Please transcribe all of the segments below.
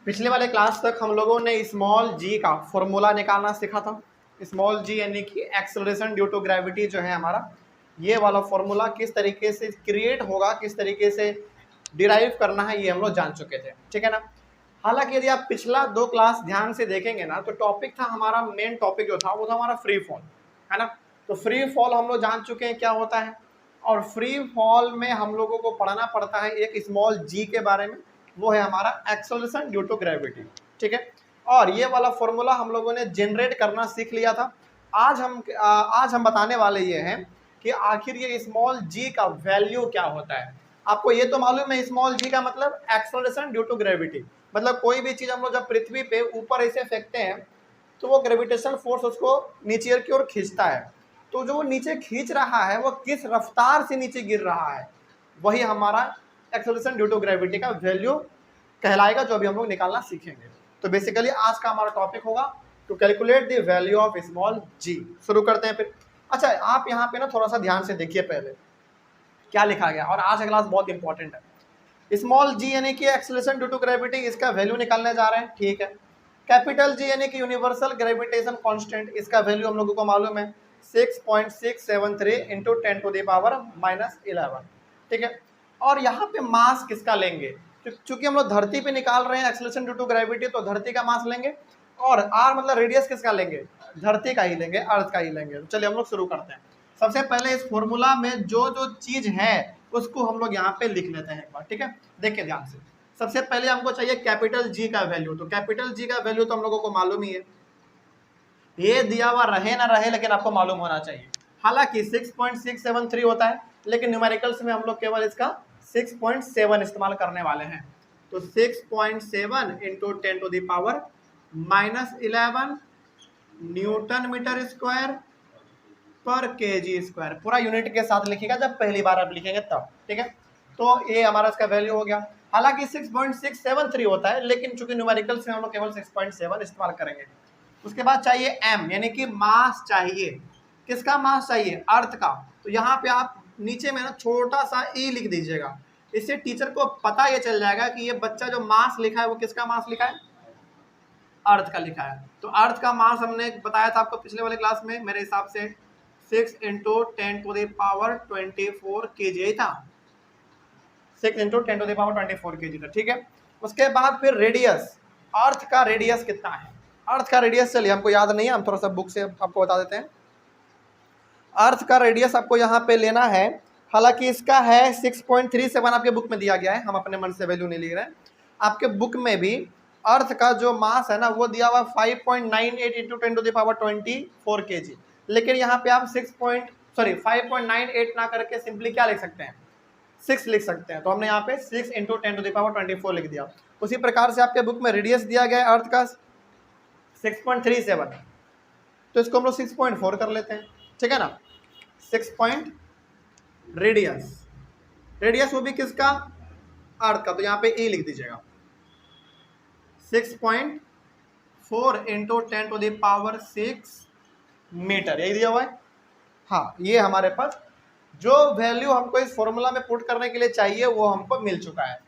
पिछले वाले क्लास तक हम लोगों ने स्मॉल जी का फॉर्मूला निकालना सीखा था। स्मॉल जी यानी कि एक्सेलरेशन ड्यू टू ग्रेविटी जो है हमारा, ये वाला फॉर्मूला किस तरीके से क्रिएट होगा, किस तरीके से डिराइव करना है, ये हम लोग जान चुके थे। ठीक है ना। हालांकि यदि आप पिछला 2 क्लास ध्यान से देखेंगे ना, तो टॉपिक था हमारा, मेन टॉपिक जो था वो था हमारा फ्री फॉल, है ना। तो फ्री फॉल हम लोग जान चुके हैं क्या होता है, और फ्री फॉल में हम लोगों को पढ़ना पड़ता है एक स्मॉल जी के बारे में, वो है हमारा एक्सेलरेशन ड्यू टू ग्रेविटी। ठीक है। और ये वाला फॉर्मूला हम लोगों ने जनरेट करना सीख लिया था। आज हम बताने वाले ये हैं कि आखिर ये स्मॉल जी का वैल्यू क्या होता है। आपको ये तो मालूम है स्मॉल जी का मतलब एक्सेलरेशन ड्यू टू ग्रेविटी, मतलब कोई भी चीज हम लोग जब पृथ्वी पे ऊपर ऐसे फेंकते हैं तो वो ग्रेविटेशनल फोर्स उसको नीचे की ओर खींचता है। तो जो वो नीचे खींच रहा है वो किस रफ्तार से नीचे गिर रहा है, वही हमारा एक्सेलरेशन ड्यू टू ग्रेविटी का वैल्यू कहलाएगा, जो अभी हम लोग निकालना सीखेंगे। तो बेसिकली आज का हमारा टॉपिक होगा to calculate the value of small g. शुरू करते हैं फिर। अच्छा, आप यहाँ पे ना थोड़ा सा ध्यान से देखिए पहले क्या लिखा गया, और आज का क्लास बहुत इंपॉर्टेंट है। स्मॉल जी यानी कि एक्सेलरेशन ड्यू टू ग्रेविटी, इसका वैल्यू निकालने जा रहे हैं। ठीक है। कैपिटल जी यानी कि यूनिवर्सल ग्रेविटेशन कांस्टेंट, इसका वैल्यू हम लोगों को मालूम है 6.673 इंटू 10 टू द पावर -11। ठीक है। और यहाँ पे मास किसका लेंगे, चूंकि हम लोग धरती पे निकाल रहे हैं एक्सेलरेशन ड्यू टू ग्रेविटी, तो धरती का मास लेंगे, और आर मतलब रेडियस किसका लेंगे, धरती का ही लेंगे, अर्थ का ही लेंगे। तो चलिए हम लोग शुरू करते हैं। सबसे पहले इस फॉर्मूला में जो जो चीज है उसको हम लोग यहाँ पे लिख लेते हैं एक बार। ठीक है, देखिए ध्यान से। सबसे पहले हमको चाहिए कैपिटल जी का वैल्यू। तो कैपिटल जी का वैल्यू तो हम लोगों को मालूम ही है, ये दिया हुआ रहे ना रहे लेकिन आपको मालूम होना चाहिए। हालांकि 6.673 होता है, लेकिन न्यूमेरिकल्स में हम लोग केवल इसका 6.7 इस्तेमाल करने वाले हैं। तो 6.7 into 10 to the power -11 newton metre square पर केजी स्क्वायर, पूरा यूनिट के साथ लिखिएगा जब पहली बार आप लिखेंगे तब। ठीक है। तो ये हमारा इसका वैल्यू हो गया। हालांकि 6.673 होता है, लेकिन चूंकि न्यूमेरिकल्स में हम लोग केवल 6.7 इस्तेमाल करेंगे। उसके बाद चाहिए एम यानी कि मास चाहिए। किसका मास चाहिए, अर्थ का। तो यहाँ पे आप नीचे में ना छोटा सा ई लिख दीजिएगा, इससे टीचर को पता ये चल जाएगा कि ये बच्चा जो मास लिखा है वो किसका मास लिखा है, अर्थ का लिखा है। तो अर्थ का मास हमने बताया था आपको पिछले वाले क्लास में, मेरे हिसाब से 6 into 10 to the power 24 kg था। 6 into 10 to the power 24 kg था। ठीक है। उसके बाद फिर रेडियस, अर्थ का रेडियस कितना है, अर्थ का रेडियस चलिए हमको याद नहीं है, हम थोड़ा सा बुक से आपको बता देते हैं। अर्थ का रेडियस आपको यहाँ पे लेना है, हालांकि इसका है 6.37 आपके बुक में दिया गया है, हम अपने मन से वैल्यू नहीं लिख रहे हैं। आपके बुक में भी अर्थ का जो मास है ना वो दिया हुआ 5.98 into 10 to the power 24 kg, लेकिन यहाँ पे आप 5.98 ना करके सिंपली क्या लिख सकते हैं, 6 लिख सकते हैं। तो हमने यहाँ पे 6 इंटू 10 टू द पावर 24 लिख दिया। उसी प्रकार से आपके बुक में रेडियस दिया गया है अर्थ का 6.37, तो इसको हम लोग 6.4 कर लेते हैं। ठीक है ना। 6 रेडियस, रेडियस वो भी किसका, अर्थ का, तो यहाँ पे ई लिख दीजिएगा। 6.4 into 10 to the power 6 metre, यही दिया हुआ है। हाँ, ये हमारे पास जो वैल्यू हमको इस फॉर्मूला में पुट करने के लिए चाहिए वो हमको मिल चुका है।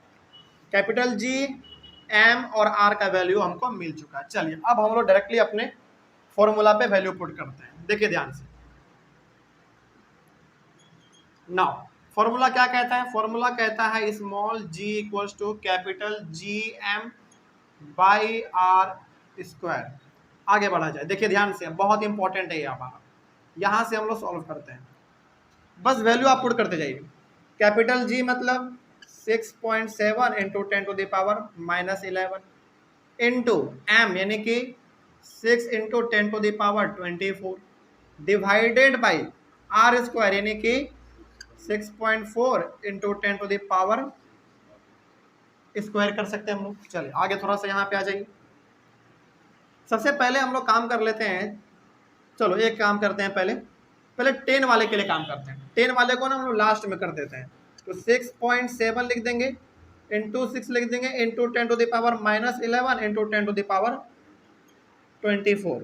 कैपिटल जी, एम और आर का वैल्यू हमको मिल चुका है। चलिए अब हम लोग डायरेक्टली अपने फॉर्मूला पे वैल्यू पुट करते हैं। देखिए ध्यान से। नाउ फॉर्मूला क्या कहता है, फॉर्मूला कहता है small g equals to capital G M by R square. आगे बढ़ा जाए, देखिए ध्यान से, बहुत इंपॉर्टेंट है ये हमारा। यहां से हम लोग सॉल्व करते हैं, बस वैल्यू आप पुट करते जाइए। कैपिटल जी मतलब 6.7 into 10 to the power -11 into M यानी कि 6 into 10 to the power 24 divided by R square यानी कि 6.4 into 10 to the power square कर सकते हैं हम लोग। चलिए आगे थोड़ा सा यहाँ पे आ जाइए। सबसे पहले हम लोग काम कर लेते हैं, चलो एक काम करते हैं, पहले 10 वाले के लिए काम करते हैं। 10 वाले को ना हम लोग लास्ट में कर देते हैं। तो 6.7 लिख देंगे इंटू 6 लिख देंगे into 10 to the power -11 into 10 to the power 24।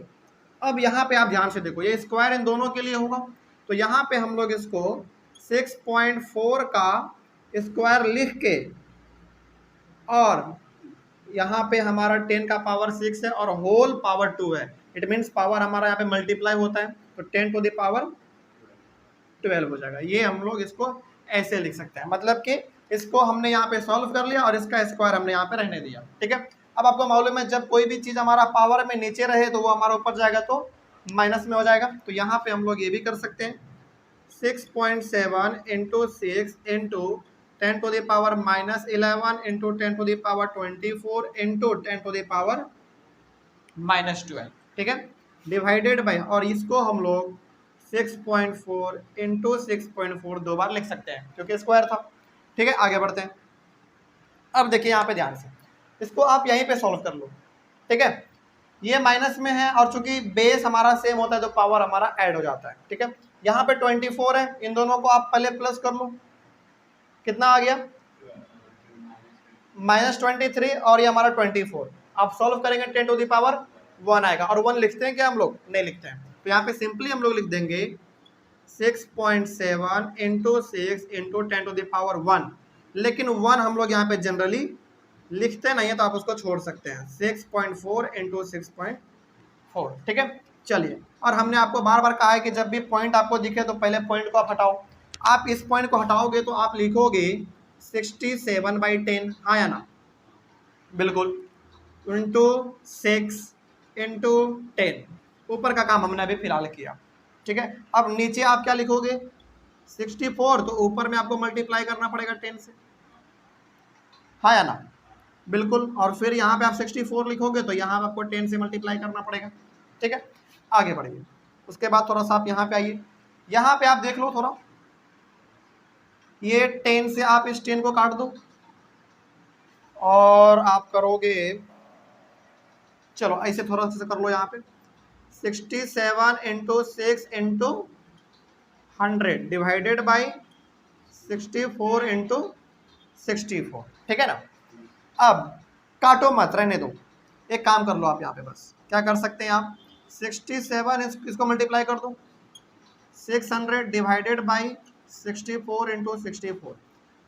अब यहाँ पे आप ध्यान से देखो, ये स्क्वायर इन दोनों के लिए होगा, तो यहाँ पे हम लोग इसको 6.4 का स्क्वायर लिख के और यहाँ पे हमारा 10 का पावर 6 है और होल पावर 2 है। इट मीन्स पावर हमारा यहाँ पे मल्टीप्लाई होता है, तो 10 टू द पावर 12 हो जाएगा। ये हम लोग इसको ऐसे लिख सकते हैं, मतलब कि इसको हमने यहाँ पे सॉल्व कर लिया और इसका स्क्वायर हमने यहाँ पे रहने दिया। ठीक है, अब आपको मालूम है जब कोई भी चीज हमारा पावर में नीचे रहे तो वो हमारा ऊपर जाएगा तो माइनस में हो जाएगा। तो यहाँ पे हम लोग ये भी कर सकते हैं 6.7 into 6 into 10 to the power -11 into 10 to the power 24 into 10 to the power -12। ठीक है, डिवाइडेड बाय, और इसको हम लोग 6.4 इंटू 6.4 दो बार लिख सकते हैं क्योंकि स्क्वायर था। ठीक है, आगे बढ़ते हैं। अब देखिए यहाँ पे ध्यान से, इसको आप यहीं पे सॉल्व कर लो। ठीक है, ये माइनस में है और चूंकि बेस हमारा सेम होता है तो पावर हमारा ऐड हो जाता है। ठीक है, यहाँ पे 24 है, इन दोनों को आप पहले प्लस कर लो, कितना आ गया -23 और ये हमारा 24। आप सॉल्व करेंगे 10 टू द पावर 1 आएगा, और 1 लिखते हैं क्या हम लोग? नहीं लिखते हैं। तो यहाँ पे सिंपली हम लोग लिख देंगे 6.7 into 6 into 10 to the power 1, लेकिन 1 हम लोग यहाँ पे जनरली लिखते नहीं है तो आप उसको छोड़ सकते हैं, 6.4 इंटू 6.4। ठीक है, चलिए, और हमने आपको बार बार कहा है कि जब भी पॉइंट आपको दिखे तो पहले पॉइंट को आप हटाओ। आप इस पॉइंट को हटाओगे तो आप लिखोगे 67/10, हाँ या ना? बिल्कुल, इंटू 6 इंटू 10, ऊपर का काम हमने अभी फिलहाल किया। ठीक है, अब नीचे आप क्या लिखोगे 64, तो ऊपर में आपको मल्टीप्लाई करना पड़ेगा 10 से, हाँ या ना? बिल्कुल, और फिर यहाँ पे आप 64 लिखोगे तो यहाँ पे आपको 10 से मल्टीप्लाई करना पड़ेगा। ठीक है, आगे बढ़िए। उसके बाद थोड़ा सा आप यहाँ पे आइए, यहाँ पे आप देख लो थोड़ा, ये 10 से आप इस 10 को काट दो और आप करोगे, चलो ऐसे थोड़ा सा कर लो, यहाँ पे 67 into 6 into 100 divided by 64 into 64। ठीक है ना? अब काटो मत, रहने दो, एक काम कर लो आप यहाँ पे, बस क्या कर सकते हैं आप 67 इसको मल्टीप्लाई कर दो 600 डिवाइडेड बाई 64 इंटू 64।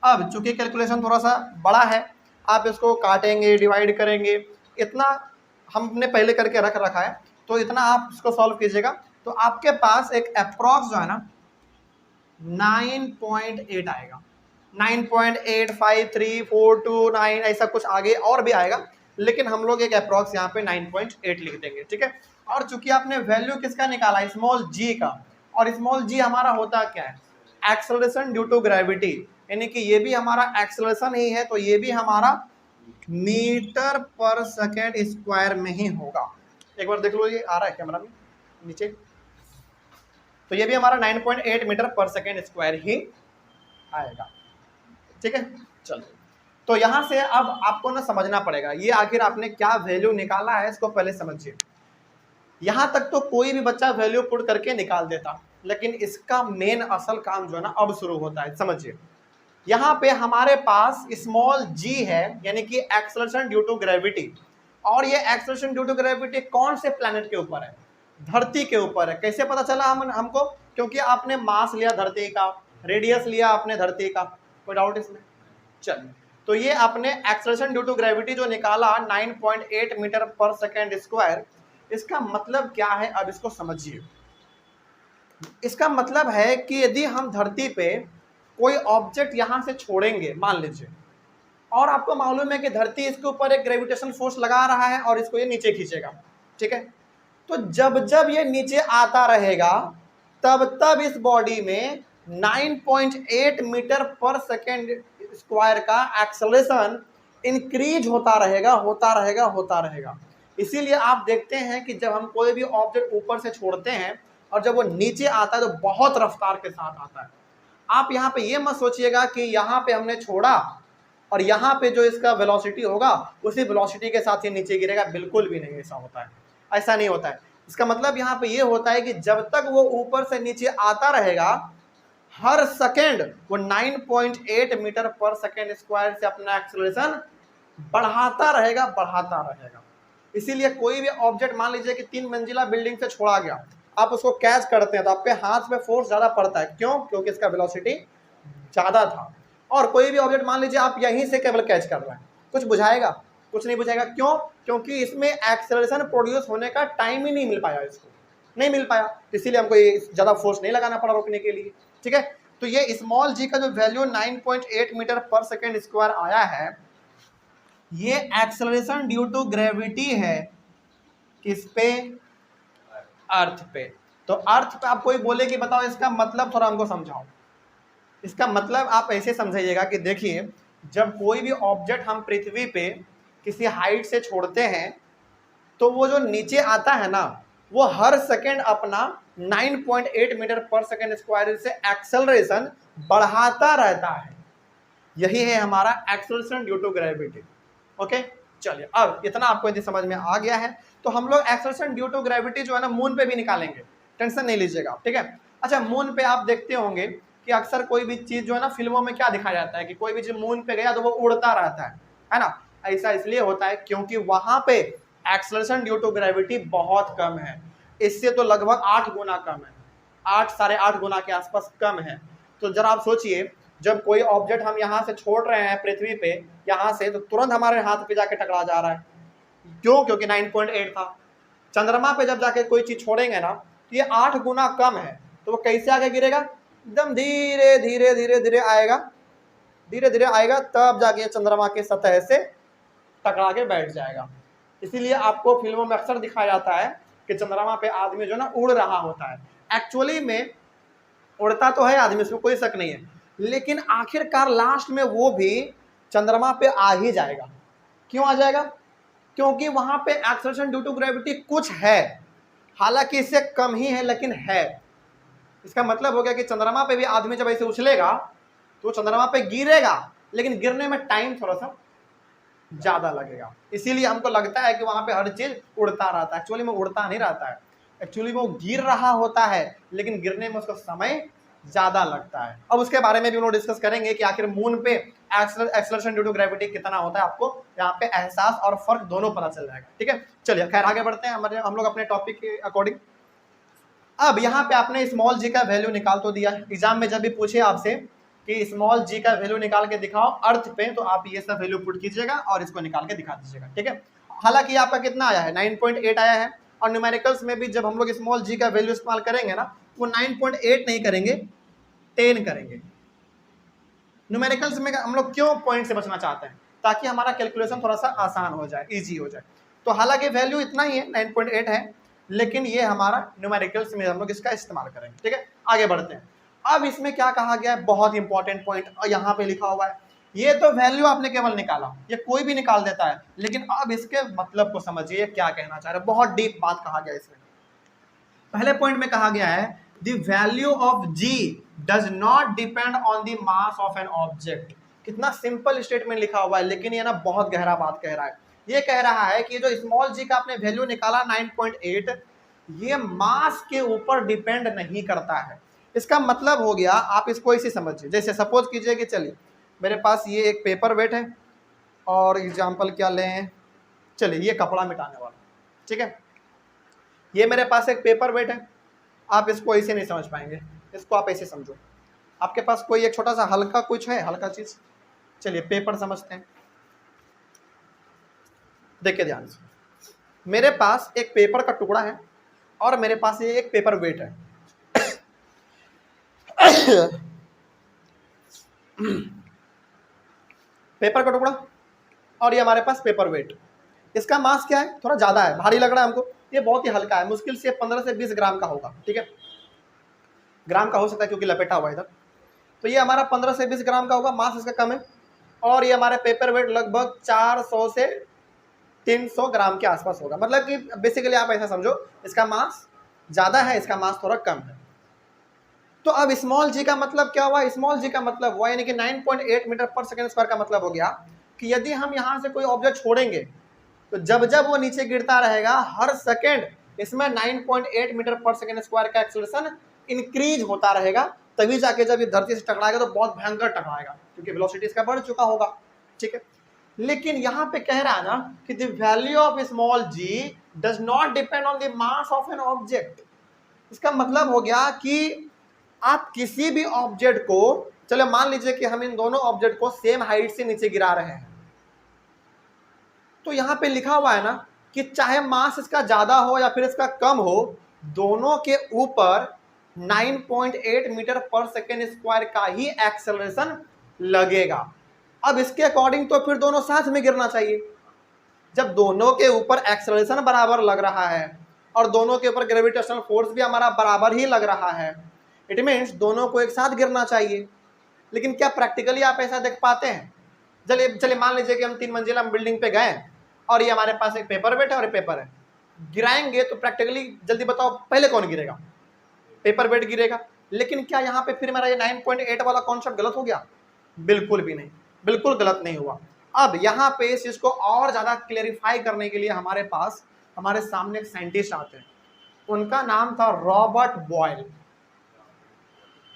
अब चूंकि कैलकुलेशन थोड़ा सा बड़ा है, आप इसको काटेंगे डिवाइड करेंगे, इतना हमने पहले करके रख रखा है, तो इतना आप इसको सॉल्व कीजिएगा तो आपके पास एक अप्रॉक्स जो है ना 9.8 आएगा, 9.85342 ऐसा कुछ आगे और भी आएगा, लेकिन हम लोग एक अप्रॉक्स यहाँ पे 9.8 लिख देंगे। ठीक है, और चूंकि आपने वैल्यू किसका निकाला, स्मॉल जी का, और स्मॉल जी हमारा होता क्या है, एक्सेलरेशन ड्यू टू ग्रेविटी, यानी कि ये भी हमारा एक्सेलरेशन ही है, तो ये भी हमारा मीटर पर सेकेंड स्क्वायर में ही होगा। एक बार देख लो, ये आ रहा है कैमरा में नीचे, तो ये भी हमारा 9.8 मीटर पर सेकेंड स्क्वायर ही आएगा। ठीक है, चलो, तो यहां से अब आपको ना समझना पड़ेगा ये आखिर आपने क्या वैल्यू निकाला है, इसको पहले समझिए। यहां तक तो कोई भी बच्चा वैल्यू पुट करके निकाल देता, लेकिन इसका मेन असल काम जो है ना अब शुरू होता है। समझिए, यहाँ पे हमारे पास स्मॉल जी है, यानी कि एक्सेलरेशन ड्यू टू ग्रेविटी, और ये एक्सेलरेशन ड्यू टू ग्रेविटी कौन से प्लैनेट के ऊपर है, धरती के ऊपर है। कैसे पता चला हमको? क्योंकि आपने मास लिया धरती का, रेडियस लिया आपने धरती का, कोई डाउट इसमें? चलिए, तो ये आपने एक्सेलरेशन ड्यू टू ग्रेविटी जो निकाला 9.8 मीटर पर सेकेंड स्क्वायर, इसका मतलब क्या है अब इसको समझिए। इसका मतलब है कि यदि हम धरती पे कोई ऑब्जेक्ट यहां से छोड़ेंगे, मान लीजिए, और आपको मालूम है कि धरती इसके ऊपर एक ग्रेविटेशन फोर्स लगा रहा है और इसको ये नीचे खींचेगा। ठीक है, तो जब जब ये नीचे आता रहेगा तब तब इस बॉडी में 9.8 मीटर पर सेकेंड स्क्वायर का एक्सेलरेशन इंक्रीज होता रहेगा, होता रहेगा, होता रहेगा। इसीलिए आप देखते हैं कि जब हम कोई भी ऑब्जेक्ट ऊपर से छोड़ते हैं और जब वो नीचे आता है तो बहुत रफ्तार के साथ आता है। आप यहाँ पे ये मत सोचिएगा कि यहाँ पे हमने छोड़ा और यहाँ पे जो इसका वेलोसिटी होगा उसी वेलोसिटी के साथ ये नीचे गिरेगा, बिल्कुल भी नहीं ऐसा होता है, ऐसा नहीं होता है। इसका मतलब यहाँ पे ये होता है कि जब तक वो ऊपर से नीचे आता रहेगा, हर सेकेंड वो 9.8 मीटर पर सेकेंड स्क्वायर से अपना एक्सेलरेशन बढ़ाता रहेगा, बढ़ाता रहेगा। इसीलिए कोई भी ऑब्जेक्ट, मान लीजिए कि 3 मंजिला बिल्डिंग से छोड़ा गया, आप उसको कैच करते हैं तो आपके हाथ में फोर्स ज्यादा पड़ता है, क्यों? क्योंकि इसका वेलोसिटी ज्यादा था। और कोई भी ऑब्जेक्ट मान लीजिए आप यहीं से केवल कैच कर रहे हैं, कुछ बुझाएगा? कुछ नहीं बुझाएगा। क्यों? क्योंकि इसमें एक्सेलरेशन प्रोड्यूस होने का टाइम ही नहीं मिल पाया, इसको नहीं मिल पाया, इसीलिए हमको ये ज़्यादा फोर्स नहीं लगाना पड़ा रोकने के लिए। ठीक है, तो ये स्मॉल जी का जो वैल्यू 9.8 मीटर पर सेकेंड स्क्वायर आया है, ये एक्सेलरेशन ड्यू टू ग्रेविटी है। किस पे? अर्थ पे। तो अर्थ पे आप कोई बोले कि बताओ इसका मतलब थोड़ा हमको समझाओ। इसका मतलब आप ऐसे समझिएगा कि देखिए, जब कोई भी ऑब्जेक्ट हम पृथ्वी पे किसी हाइट से छोड़ते हैं तो वो जो नीचे आता है ना, वो हर सेकंड अपना 9.8 मीटर पर सेकंड स्क्वायर से एक्सेलरेशन बढ़ाता रहता है। यही है हमारा acceleration due to gravity. Okay, चलिए अब इतना आपको यदि समझ में आ गया है तो हम लोग एक्सेलरेशन ड्यू टू ग्रेविटी जो है ना मून पे भी निकालेंगे, टेंशन नहीं लीजिएगा। ठीक है, अच्छा मून पे आप देखते होंगे कि अक्सर कोई भी चीज जो है ना फिल्मों में क्या दिखाया जाता है कि कोई भी चीज मून पे गया तो वो उड़ता रहता है ना। ऐसा इसलिए होता है क्योंकि वहां पे एक्सेलरेशन ड्यू टू ग्रेविटी बहुत कम है, इससे तो लगभग 8 गुना कम है, 8 साढ़े 8 गुना के आसपास कम है। तो जरा आप सोचिए, जब कोई ऑब्जेक्ट हम यहाँ से छोड़ रहे हैं पृथ्वी पे यहाँ से, तो तुरंत हमारे हाथ पे जाके टकरा जा रहा है। क्यों? क्योंकि 9.8 था। चंद्रमा पे जब जाके कोई चीज छोड़ेंगे ना तो ये 8 गुना कम है, तो वो कैसे आगे गिरेगा? एकदम धीरे धीरे धीरे धीरे आएगा, धीरे धीरे आएगा, तब जाके चंद्रमा के सतह से टकरा के बैठ जाएगा। इसीलिए आपको फिल्मों में अक्सर दिखाया जाता है कि चंद्रमा पे आदमी जो ना उड़ रहा होता है। एक्चुअली में उड़ता तो है आदमी, इसमें कोई शक नहीं है, लेकिन आखिरकार लास्ट में वो भी चंद्रमा पे आ ही जाएगा। क्यों आ जाएगा? क्योंकि वहां पे एक्सेलरेशन ड्यू टू ग्रेविटी कुछ है, हालांकि इससे कम ही है लेकिन है। इसका मतलब हो गया कि चंद्रमा पे भी आदमी जब ऐसे उछलेगा तो चंद्रमा पे गिरेगा, लेकिन गिरने में टाइम थोड़ा सा ज्यादा लगेगा। इसीलिए हमको लगता है कि वहां पे हर चीज उड़ता रहता है, एक्चुअली में उड़ता नहीं रहता है, एक्चुअली वो गिर रहा होता है, लेकिन गिरने में उसका समय ज्यादा लगता है। अब उसके बारे में भी हम लोग डिस्कस करेंगे कि आखिर मून पे एक्सेलरेशन ड्यू टू ग्रेविटी कितना होता है, आपको यहाँ पे एहसास और फर्क दोनों पता चल जाएगा। ठीक है, चलिए खैर आगे बढ़ते हैं हम लोग अपने टॉपिक के अकॉर्डिंग। अब यहाँ पे आपने स्मॉल जी का वैल्यू निकाल तो दिया, एग्जाम में जब भी पूछे आपसे कि स्मॉल जी का वैल्यू निकाल के दिखाओ अर्थ पे, तो आप ये सब वैल्यू पुट कीजिएगा और इसको निकाल के दिखा दीजिएगा। ठीक है, हालांकि आपका कितना आया है? 9.8 आया है, और न्यूमेरिकल्स में भी जब हम लोग स्मॉल जी का वैल्यू इस्तेमाल करेंगे ना, वो 9.8 नहीं करेंगे, 10 करेंगे। न्यूमेरिकल्स में हम लोग क्यों पॉइंट से बचना चाहते हैं? ताकि हमारा कैलकुलेशन थोड़ा सा आसान हो जाए, इजी हो जाए। तो हालांकि वैल्यू इतना ही है, 9.8 है, लेकिन ये हमारा न्यूमेरिकल्स में हम लोग इसका इस्तेमाल करेंगे। ठीक है, आगे बढ़ते हैं। अब इसमें क्या कहा गया है, बहुत इंपॉर्टेंट पॉइंट यहाँ पे लिखा हुआ है। ये तो वैल्यू आपने केवल निकाला, ये कोई भी निकाल देता है, लेकिन अब इसके मतलब को समझिए, क्या कहना चाह रहे हैं। बहुत डीप बात कहा गया इसमें। पहले पॉइंट में कहा गया है the value of g does not depend on the mass of an object। कितना सिंपल स्टेटमेंट लिखा हुआ है, लेकिन ये ना बहुत गहरा बात कह रहा है। ये कह रहा है कि जो स्मॉल जी का आपने वैल्यू निकाला 9.8, ये मास के ऊपर डिपेंड नहीं करता है। इसका मतलब हो गया, आप इसको इसे समझिए, जैसे सपोज कीजिए कि चलिए मेरे पास ये एक पेपर वेट है, और एग्जाम्पल क्या लें, चलिए ये कपड़ा मिटाने वाला, ठीक है, ये मेरे पास एक पेपर वेट है। आप इसको ऐसे नहीं समझ पाएंगे, इसको आप ऐसे समझो, आपके पास कोई एक छोटा सा हल्का कुछ है, हल्का चीज, चलिए पेपर समझते हैं। देखिए ध्यान से, मेरे पास एक पेपर का टुकड़ा है और मेरे पास ये एक पेपर वेट है। पेपर का टुकड़ा और ये हमारे पास पेपर वेट, इसका मास क्या है? थोड़ा ज्यादा है, भारी लग रहा है हमको, ये बहुत ही हल्का है, मुश्किल से 15 से 20 ग्राम का होगा। ठीक है, ग्राम का हो सकता है क्योंकि लपेटा हुआ है इधर, तो ये हमारा 15 से 20 ग्राम का होगा, मास इसका कम है। और ये हमारे पेपर वेट लगभग 400 से 300 ग्राम के आसपास होगा। मतलब कि बेसिकली आप ऐसा समझो, इसका मास ज़्यादा है, इसका मास थोड़ा कम है। तो अब स्मॉल जी का मतलब क्या हुआ? स्मॉल जी का मतलब हुआ यानी कि 9.8 मीटर पर सेकेंड स्क्वायर का मतलब हो गया कि यदि हम यहाँ से कोई ऑब्जेक्ट छोड़ेंगे तो जब जब वो नीचे गिरता रहेगा, हर सेकेंड इसमें 9.8 मीटर पर सेकेंड स्क्वायर का एक्सेलरेशन इंक्रीज होता रहेगा, तभी जाके जब ये धरती से टकराएगा तो बहुत भयंकर टकराएगा, क्योंकि वेलोसिटी इसका बढ़ चुका होगा। ठीक है, लेकिन यहाँ पे कह रहा है ना कि the value of small g does not depend on the mass of an object. इसका मतलब हो गया कि आप किसी भी ऑब्जेक्ट को, चलो मान लीजिए कि हम इन दोनों ऑब्जेक्ट को सेम हाइट से नीचे गिरा रहे हैं, तो यहाँ पे लिखा हुआ है ना कि चाहे मास इसका ज़्यादा हो या फिर इसका कम हो, दोनों के ऊपर 9.8 मीटर पर सेकेंड स्क्वायर का ही एक्सेलरेशन लगेगा। अब इसके अकॉर्डिंग तो फिर दोनों साथ में गिरना चाहिए। जब दोनों के ऊपर एक्सेलरेशन बराबर लग रहा है और दोनों के ऊपर ग्रेविटेशनल फोर्स भी हमारा बराबर ही लग रहा है, इट मीन्स दोनों को एक साथ गिरना चाहिए। लेकिन क्या प्रैक्टिकली आप ऐसा देख पाते हैं? चलिए मान लीजिए कि हम 3 मंजिला बिल्डिंग पे गए और ये हमारे पास एक पेपर वेट है और एक पेपर है, गिराएंगे तो प्रैक्टिकली जल्दी बताओ पहले कौन गिरेगा? पेपर वेट गिरेगा। लेकिन क्या यहाँ पे फिर हमारा ये 9.8 वाला कॉन्सेप्ट गलत हो गया? बिल्कुल भी नहीं, बिल्कुल गलत नहीं हुआ। अब यहाँ पे इस चीज को और ज्यादा क्लेरिफाई करने के लिए हमारे सामने एक साइंटिस्ट आते हैं, उनका नाम था रॉबर्ट बॉयल।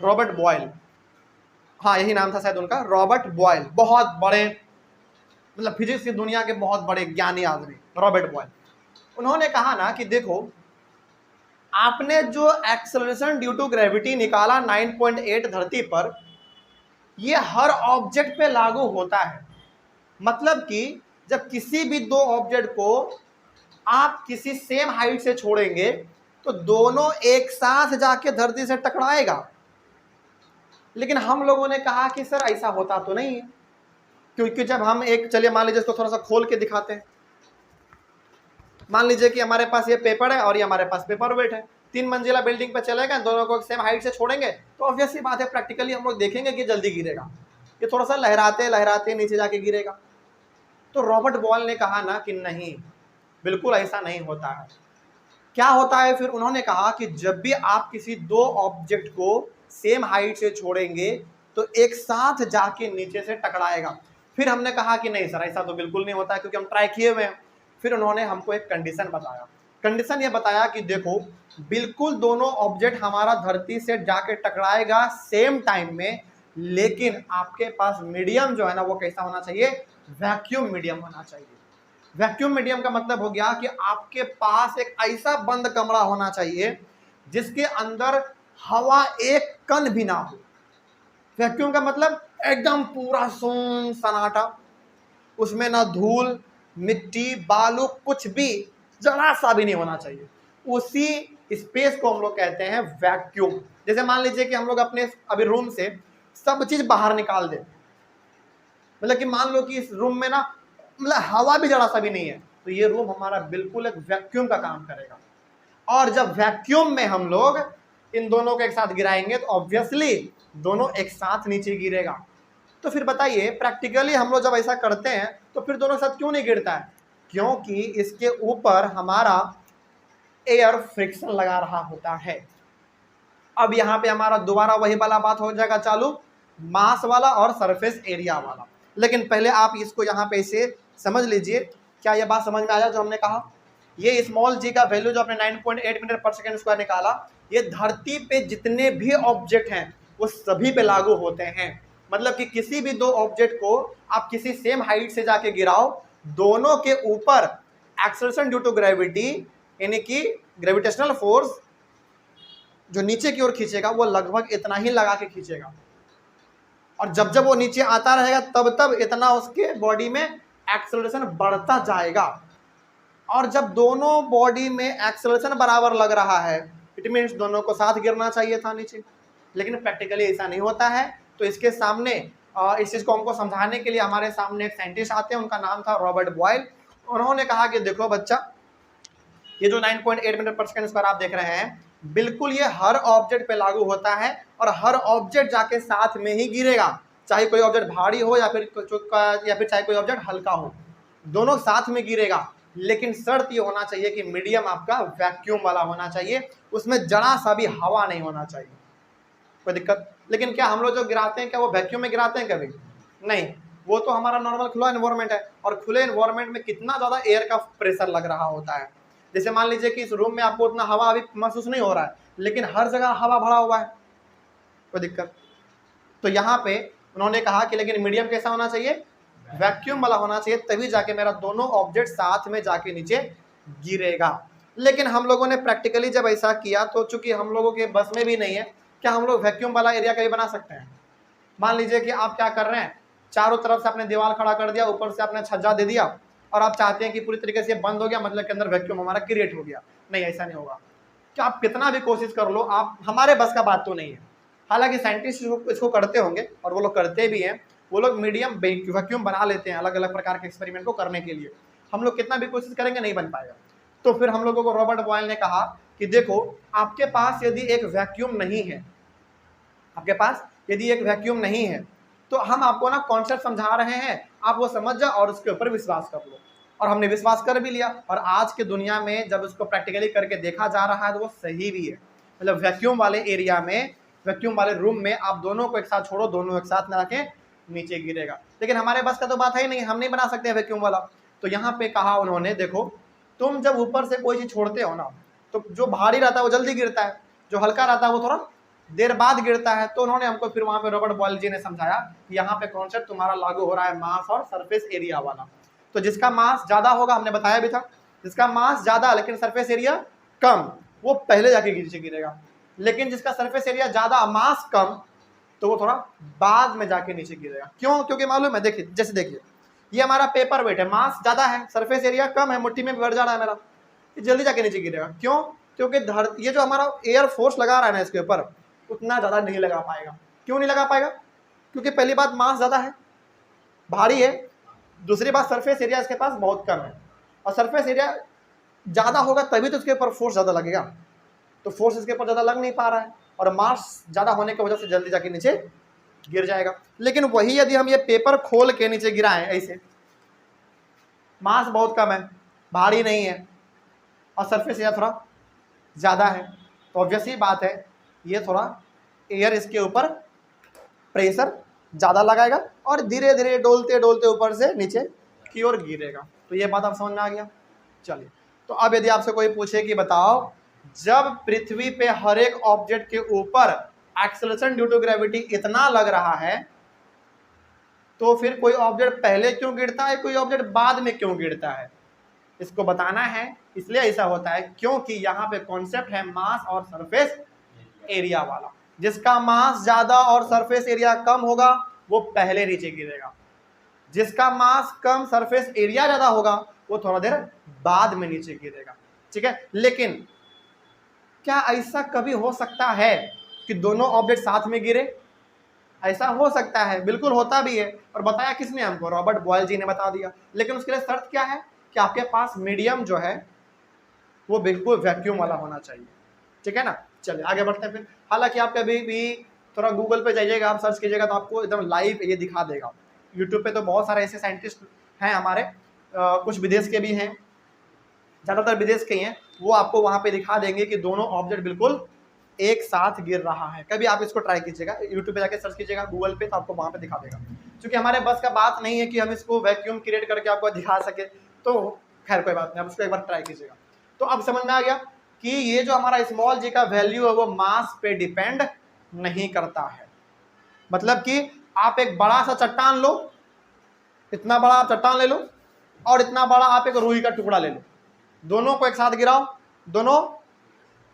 रॉबर्ट बॉयल, हाँ यही नाम था शायद उनका, रॉबर्ट बॉयल। बहुत बड़े मतलब फिजिक्स की दुनिया के बहुत बड़े ज्ञानी आदमी रॉबर्ट बॉयल। उन्होंने कहा ना कि देखो, आपने जो एक्सेलरेशन ड्यू टू ग्रेविटी निकाला 9.8 धरती पर, ये हर ऑब्जेक्ट पे लागू होता है। मतलब कि जब किसी भी दो ऑब्जेक्ट को आप किसी सेम हाइट से छोड़ेंगे तो दोनों एक साथ जाके धरती से टकराएगा। लेकिन हम लोगों ने कहा कि सर ऐसा होता तो नहीं है, क्योंकि जब हम चलिए मान लीजिए इसको थोड़ा सा खोल के दिखाते हैं। मान लीजिए कि हमारे पास ये पेपर है और ये हमारे पास पेपर वेट है, 3 मंजिला बिल्डिंग पे चले गए, दोनों को सेम हाइट से छोड़ेंगे तो ऑब्वियस सी बात है प्रैक्टिकली हम लोग देखेंगे कि जल्दी गिरेगा, ये थोड़ा सा लहराते लहराते नीचे जाके गिरेगा। तो रॉबर्ट बॉयल ने कहा ना कि नहीं, बिल्कुल ऐसा नहीं होता है। क्या होता है फिर? उन्होंने कहा कि जब भी आप किसी दो ऑब्जेक्ट को सेम हाइट से छोड़ेंगे तो एक साथ जाके नीचे से टकराएगा। फिर हमने कहा कि नहीं सर ऐसा तो बिल्कुल नहीं होता है, क्योंकि हम ट्राई किए हुए हैं। फिर उन्होंने हमको एक कंडीशन बताया। कंडीशन ये बताया कि देखो, बिल्कुल दोनों ऑब्जेक्ट हमारा धरती से जाके टकराएगा सेम टाइम में, लेकिन आपके पास मीडियम जो है ना वो कैसा होना चाहिए? वैक्यूम मीडियम होना चाहिए। वैक्यूम मीडियम का मतलब हो गया कि आपके पास एक ऐसा बंद कमरा होना चाहिए जिसके अंदर हवा एक कण भी ना हो। वैक्यूम का मतलब एकदम पूरा सुन सन्नाटा, उसमें ना धूल मिट्टी बालू कुछ भी जरा सा भी नहीं होना चाहिए। उसी स्पेस को हम लोग कहते हैं वैक्यूम। जैसे मान लीजिए कि हम लोग अपने अभी रूम से सब चीज बाहर निकाल दें, मतलब कि मान लो कि इस रूम में ना मतलब हवा भी जरा सा भी नहीं है, तो ये रूम हमारा बिल्कुल एक वैक्यूम का काम करेगा। और जब वैक्यूम में हम लोग इन दोनों को एक साथ गिराएंगे तो ऑब्वियसली दोनों एक साथ नीचे गिरेगा। तो फिर बताइए प्रैक्टिकली हम लोग जब ऐसा करते हैं तो फिर दोनों के साथ क्यों नहीं गिरता है? क्योंकि इसके ऊपर हमारा एयर फ्रिक्शन लगा रहा होता है। अब यहाँ पे हमारा दोबारा वही वाला बात हो जाएगा चालू, मास वाला और सरफेस एरिया वाला। लेकिन पहले आप इसको यहाँ पे इसे समझ लीजिए। क्या ये बात समझ में आया जो हमने कहा? ये स्मॉल जी का वैल्यू जो आपने 9.8 मीटर पर सेकेंड स्क्वायर निकाला, ये धरती पे जितने भी ऑब्जेक्ट हैं वो सभी पे लागू होते हैं। मतलब कि किसी भी दो ऑब्जेक्ट को आप किसी सेम हाइट से जाके गिराओ, दोनों के ऊपर एक्सेलरेशन ड्यू टू ग्रेविटी यानी कि ग्रेविटेशनल फोर्स जो नीचे की ओर खींचेगा वो लगभग इतना ही लगा के खींचेगा, और जब जब वो नीचे आता रहेगा तब तब इतना उसके बॉडी में एक्सेलरेशन बढ़ता जाएगा। और जब दोनों बॉडी में एक्सेलरेशन बराबर लग रहा है, इट मीन्स दोनों को साथ गिरना चाहिए था नीचे। लेकिन प्रैक्टिकली ऐसा नहीं होता है। तो इसके सामने इस चीज़ को हमको समझाने के लिए हमारे सामने एक साइंटिस्ट आते हैं, उनका नाम था रॉबर्ट बॉयल। उन्होंने कहा कि देखो बच्चा, ये जो 9.8 मीटर पर सेकेंड स्क्वायर आप देख रहे हैं, बिल्कुल ये हर ऑब्जेक्ट पे लागू होता है और हर ऑब्जेक्ट जाके साथ में ही गिरेगा, चाहे कोई ऑब्जेक्ट भारी हो या फिर चाहे कोई ऑब्जेक्ट हल्का हो, दोनों साथ में गिरेगा। लेकिन शर्त ये होना चाहिए कि मीडियम आपका वैक्यूम वाला होना चाहिए, उसमें जरा सा भी हवा नहीं होना चाहिए। कोई दिक्कत? लेकिन क्या हम लोग जो गिराते हैं क्या वो वैक्यूम में गिराते हैं? कभी नहीं। वो तो हमारा नॉर्मल खुला एनवायरनमेंट है, और खुले एनवायरनमेंट में कितना ज़्यादा एयर का प्रेशर लग रहा होता है। जैसे मान लीजिए कि इस रूम में आपको उतना हवा अभी महसूस नहीं हो रहा है, लेकिन हर जगह हवा भरा हुआ है। कोई दिक्कत? तो यहाँ पे उन्होंने कहा कि लेकिन मीडियम कैसा होना चाहिए? वैक्यूम वाला होना चाहिए, तभी जाके मेरा दोनों ऑब्जेक्ट साथ में जाके नीचे गिरेगा। लेकिन हम लोगों ने प्रैक्टिकली जब ऐसा किया तो चूंकि हम लोगों के बस में भी नहीं है, क्या हम लोग वैक्यूम वाला एरिया कभी बना सकते हैं? मान लीजिए कि आप क्या कर रहे हैं, चारों तरफ से आपने दीवार खड़ा कर दिया, ऊपर से आपने छज्जा दे दिया, और आप चाहते हैं कि पूरी तरीके से बंद हो गया मतलब के अंदर वैक्यूम हमारा क्रिएट हो गया। नहीं, ऐसा नहीं होगा। कि आप कितना भी कोशिश कर लो, आप हमारे बस का बात तो नहीं है। हालांकि साइंटिस्ट इसको करते होंगे और वो लोग करते भी हैं, वो लोग मीडियम वैक्यूम बना लेते हैं अलग अलग प्रकार के एक्सपेरिमेंट को करने के लिए। हम लोग कितना भी कोशिश करेंगे नहीं बन पाएगा। तो फिर हम लोगों को रॉबर्ट बॉयल ने कहा कि देखो, आपके पास यदि एक वैक्यूम नहीं है, आपके पास यदि एक वैक्यूम नहीं है, तो हम आपको ना कॉन्सेप्ट समझा रहे हैं, आप वो समझ जाओ और उसके ऊपर विश्वास कर लो। और हमने विश्वास कर भी लिया, और आज के दुनिया में जब उसको प्रैक्टिकली करके देखा जा रहा है तो वो सही भी है। मतलब वैक्यूम वाले एरिया में, वैक्यूम वाले रूम में आप दोनों को एक साथ छोड़ो, दोनों एक साथ ना रखें, नीचे गिरेगा। लेकिन हमारे बस का तो बात है ही नहीं, हम नहीं बना सकते वैक्यूम वाला। तो यहाँ पे कहा उन्होंने, देखो तुम जब ऊपर से कोई चीज छोड़ते हो ना, तो जो भारी रहता है वो जल्दी गिरता है, जो हल्का रहता है वो थोड़ा देर बाद गिरता है। तो उन्होंने हमको फिर वहां पे रॉबर्ट बॉयल जी ने समझाया कि यहाँ पे कॉन्सेप्ट तुम्हारा लागू हो रहा है मास और सरफेस एरिया वाला। तो जिसका मास ज्यादा होगा, हमने बताया भी था, जिसका मास ज्यादा लेकिन सरफेस एरिया कम, वो पहले जाके नीचे गिरेगा। लेकिन जिसका सरफेस एरिया ज्यादा मास कम, तो वो थोड़ा बाद में जाके नीचे गिरेगा। क्यों? क्योंकि मालूम है, देखिए जैसे देखिए ये हमारा पेपर वेट है, मास ज्यादा है, सरफेस एरिया कम है, मुट्ठी में भर जा रहा है मेरा, ये जल्दी जाके नीचे गिरेगा। क्यों? क्योंकि ये जो हमारा एयर फोर्स लगा रहा है ना इसके ऊपर, उतना ज्यादा नहीं लगा पाएगा। क्यों नहीं लगा पाएगा? क्योंकि पहली बात मास ज्यादा है, भारी है, दूसरी बात सरफेस एरिया इसके पास बहुत कम है, और सरफेस एरिया ज्यादा होगा तभी तो इसके ऊपर फोर्स ज्यादा लगेगा। तो फोर्स इसके ऊपर ज्यादा लग नहीं पा रहा है, और मास ज्यादा होने की वजह से जल्दी जाके नीचे गिर जाएगा। लेकिन वही यदि हम ये पेपर खोल के नीचे गिराएं ऐसे, मास बहुत कम है, भारी नहीं है, और सरफेस एरिया थोड़ा ज्यादा है, तो ऑब्वियस ही बात है ये थोड़ा एयर इसके ऊपर प्रेशर ज्यादा लगाएगा और धीरे धीरे डोलते डोलते ऊपर से नीचे की ओर गिरेगा। तो ये बात आप समझ में आ गया। चलिए, तो अब यदि आपसे कोई पूछे कि बताओ, जब पृथ्वी पे हर एक ऑब्जेक्ट के ऊपर एक्सेलरेशन ड्यू टू ग्रेविटी इतना लग रहा है, तो फिर कोई ऑब्जेक्ट पहले क्यों गिरता है, कोई ऑब्जेक्ट बाद में क्यों गिरता है, इसको बताना है। इसलिए ऐसा होता है क्योंकि यहाँ पे कॉन्सेप्ट है मास और सरफेस एरिया वाला। जिसका मास ज्यादा और सरफेस एरिया कम होगा वो पहले नीचे गिरेगा, जिसका मास कम सरफेस एरिया ज्यादा होगा वो थोड़ा देर बाद में नीचे गिरेगा। ठीक है, लेकिन क्या ऐसा कभी हो सकता है कि दोनों ऑब्जेक्ट साथ में गिरे? ऐसा हो सकता है, बिल्कुल होता भी है, और बताया किसने हमको? रॉबर्ट बॉयल जी ने बता दिया। लेकिन उसके लिए शर्त क्या है कि आपके पास मीडियम जो है वो बिल्कुल वैक्यूम वाला होना चाहिए। ठीक है ना। चलिए आगे बढ़ते हैं फिर। हालांकि आप कभी भी थोड़ा गूगल पे जाइएगा, आप सर्च कीजिएगा तो आपको एकदम लाइव ये दिखा देगा। यूट्यूब पे तो बहुत सारे ऐसे साइंटिस्ट हैं हमारे, कुछ विदेश के भी हैं, ज़्यादातर विदेश के ही हैं, वो आपको वहाँ पे दिखा देंगे कि दोनों ऑब्जेक्ट बिल्कुल एक साथ गिर रहा है। कभी आप इसको ट्राई कीजिएगा, यूट्यूब पे जाके सर्च कीजिएगा गूगल पे, तो आपको वहाँ पे दिखा देगा। क्योंकि हमारे बस का बात नहीं है कि हम इसको वैक्यूम क्रिएट करके आपको दिखा सके, तो खैर कोई बात नहीं, आप उसको एक बार ट्राई कीजिएगा। तो अब समझ में आ गया कि ये जो हमारा स्मॉल जी का वैल्यू है वो मास पे डिपेंड नहीं करता है। मतलब कि आप एक बड़ा सा चट्टान लो, इतना बड़ा आप चट्टान ले लो, और इतना बड़ा आप एक रुई का टुकड़ा ले लो, दोनों को एक साथ गिराओ, दोनों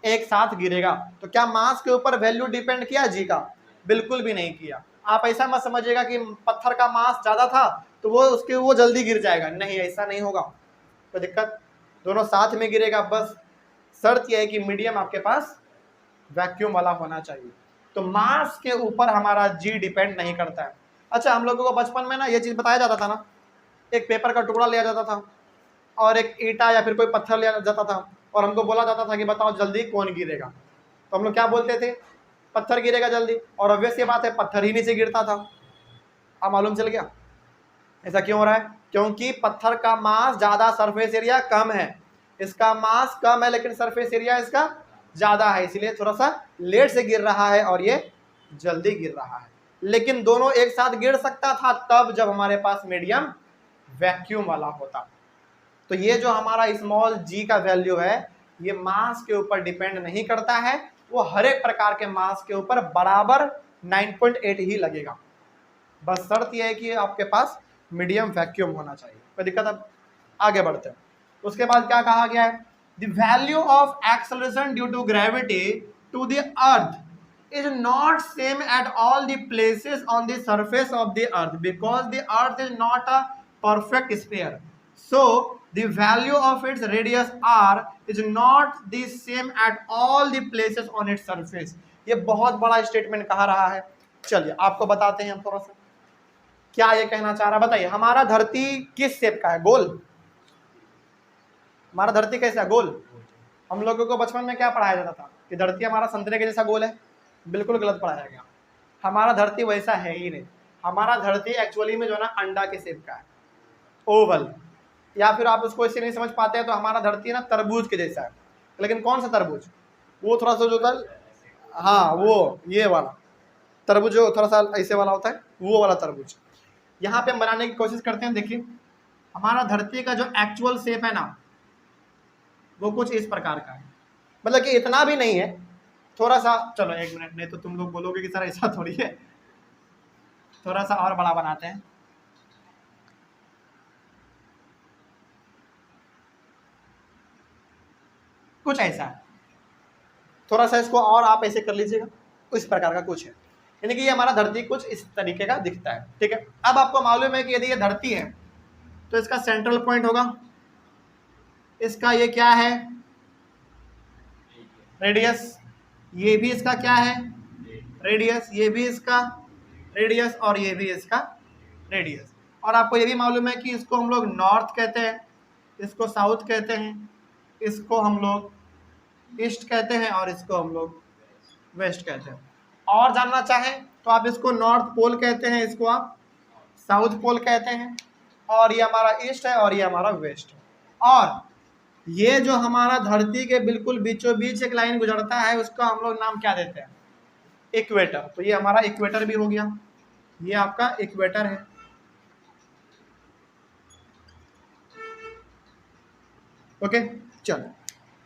एक साथ गिरेगा। तो क्या मास के ऊपर वैल्यू डिपेंड किया जी का? बिल्कुल भी नहीं किया। आप ऐसा मत समझिएगा कि पत्थर का मास ज्यादा था तो वो जल्दी गिर जाएगा, नहीं, ऐसा नहीं होगा। कोई दिक्कत, दोनों साथ में गिरेगा। बस शर्त यह है कि मीडियम आपके पास वैक्यूम वाला होना चाहिए। तो मास के ऊपर हमारा जी डिपेंड नहीं करता है। अच्छा, हम लोगों को बचपन में ना ये चीज बताया जाता था ना, एक पेपर का टुकड़ा लिया जाता था और एक ईंटा या फिर कोई पत्थर लिया जाता था, और हमको बोला जाता था कि बताओ जल्दी कौन गिरेगा। तो हम लोग क्या बोलते थे? पत्थर गिरेगा जल्दी। और ऑब्वियस ये बात है, पत्थर ही नीचे गिरता था। अब मालूम चल गया ऐसा क्यों हो रहा है? क्योंकि पत्थर का मास ज्यादा, सरफेस एरिया कम है। इसका मास कम है लेकिन सरफेस एरिया इसका ज्यादा है, इसलिए थोड़ा सा लेट से गिर रहा है और ये जल्दी गिर रहा है। लेकिन दोनों एक साथ गिर सकता था तब जब हमारे पास मीडियम वैक्यूम वाला होता। तो ये जो हमारा स्मॉल जी का वैल्यू है ये मास के ऊपर डिपेंड नहीं करता है, वो हर एक प्रकार के मास के ऊपर बराबर 9.8 ही लगेगा। बस शर्त यह है कि आपके पास मीडियम वैक्यूम होना चाहिए। कोई दिक्कत? अब आगे बढ़ते हैं। उसके बाद क्या कहा गया है? The value of acceleration due to gravity to the earth is not same at all the places on the surface of the earth because the earth is not a perfect sphere. So the value of its radius r is not the same at all the places on its surface. ये बहुत बड़ा statement कहा रहा है। चलिए आपको बताते हैं हम थोड़ा सा क्या ये कहना चाह रहा है। बताइए हमारा धरती किस शेप का है? गोल। हमारा धरती कैसा है? गोल। हम लोगों को बचपन में क्या पढ़ाया जाता था कि धरती हमारा संतरे के जैसा गोल है? बिल्कुल गलत पढ़ाया गया। हमारा धरती वैसा है ही नहीं। हमारा धरती एक्चुअली में जो है ना अंडा के शेप का है, ओवल। या फिर आप उसको इसे नहीं समझ पाते हैं तो हमारा धरती ना तरबूज के जैसा है। लेकिन कौन सा तरबूज? वो थोड़ा सा जो होता है, हाँ वो ये वाला तरबूज जो थोड़ा सा ऐसे वाला होता है, वो वाला तरबूज। यहाँ पे हम बनाने की कोशिश करते हैं। देखिए हमारा धरती का जो एक्चुअल शेप है ना वो कुछ इस प्रकार का है। मतलब कि इतना भी नहीं है, थोड़ा सा, चलो एक मिनट, नहीं तो तुम लोग बोलोगे कि सर ऐसा थोड़ी है, थोड़ा सा और बड़ा बनाते हैं। कुछ ऐसा है, थोड़ा सा इसको और आप ऐसे कर लीजिएगा, इस प्रकार का कुछ है। यानी कि ये हमारा धरती कुछ इस तरीके का दिखता है। ठीक है, अब आपको मालूम है कि यदि ये धरती है तो इसका सेंट्रल पॉइंट होगा, इसका ये क्या है? रेडियस। ये भी इसका क्या है? रेडियस। ये भी इसका रेडियस और ये भी इसका रेडियस। और आपको ये भी मालूम है कि इसको हम लोग नॉर्थ कहते हैं, इसको साउथ कहते हैं, इसको हम लोग ईस्ट कहते हैं और इसको हम लोग वेस्ट कहते हैं। और जानना चाहें तो आप इसको नॉर्थ पोल कहते हैं, इसको आप साउथ पोल कहते हैं, और ये हमारा ईस्ट है और ये हमारा वेस्ट है। और ये जो हमारा धरती के बिल्कुल बीचों बीच एक लाइन गुजरता है उसका हम लोग नाम क्या देते हैं? इक्वेटर। तो ये हमारा इक्वेटर भी हो गया, ये आपका इक्वेटर है। ओके, चलो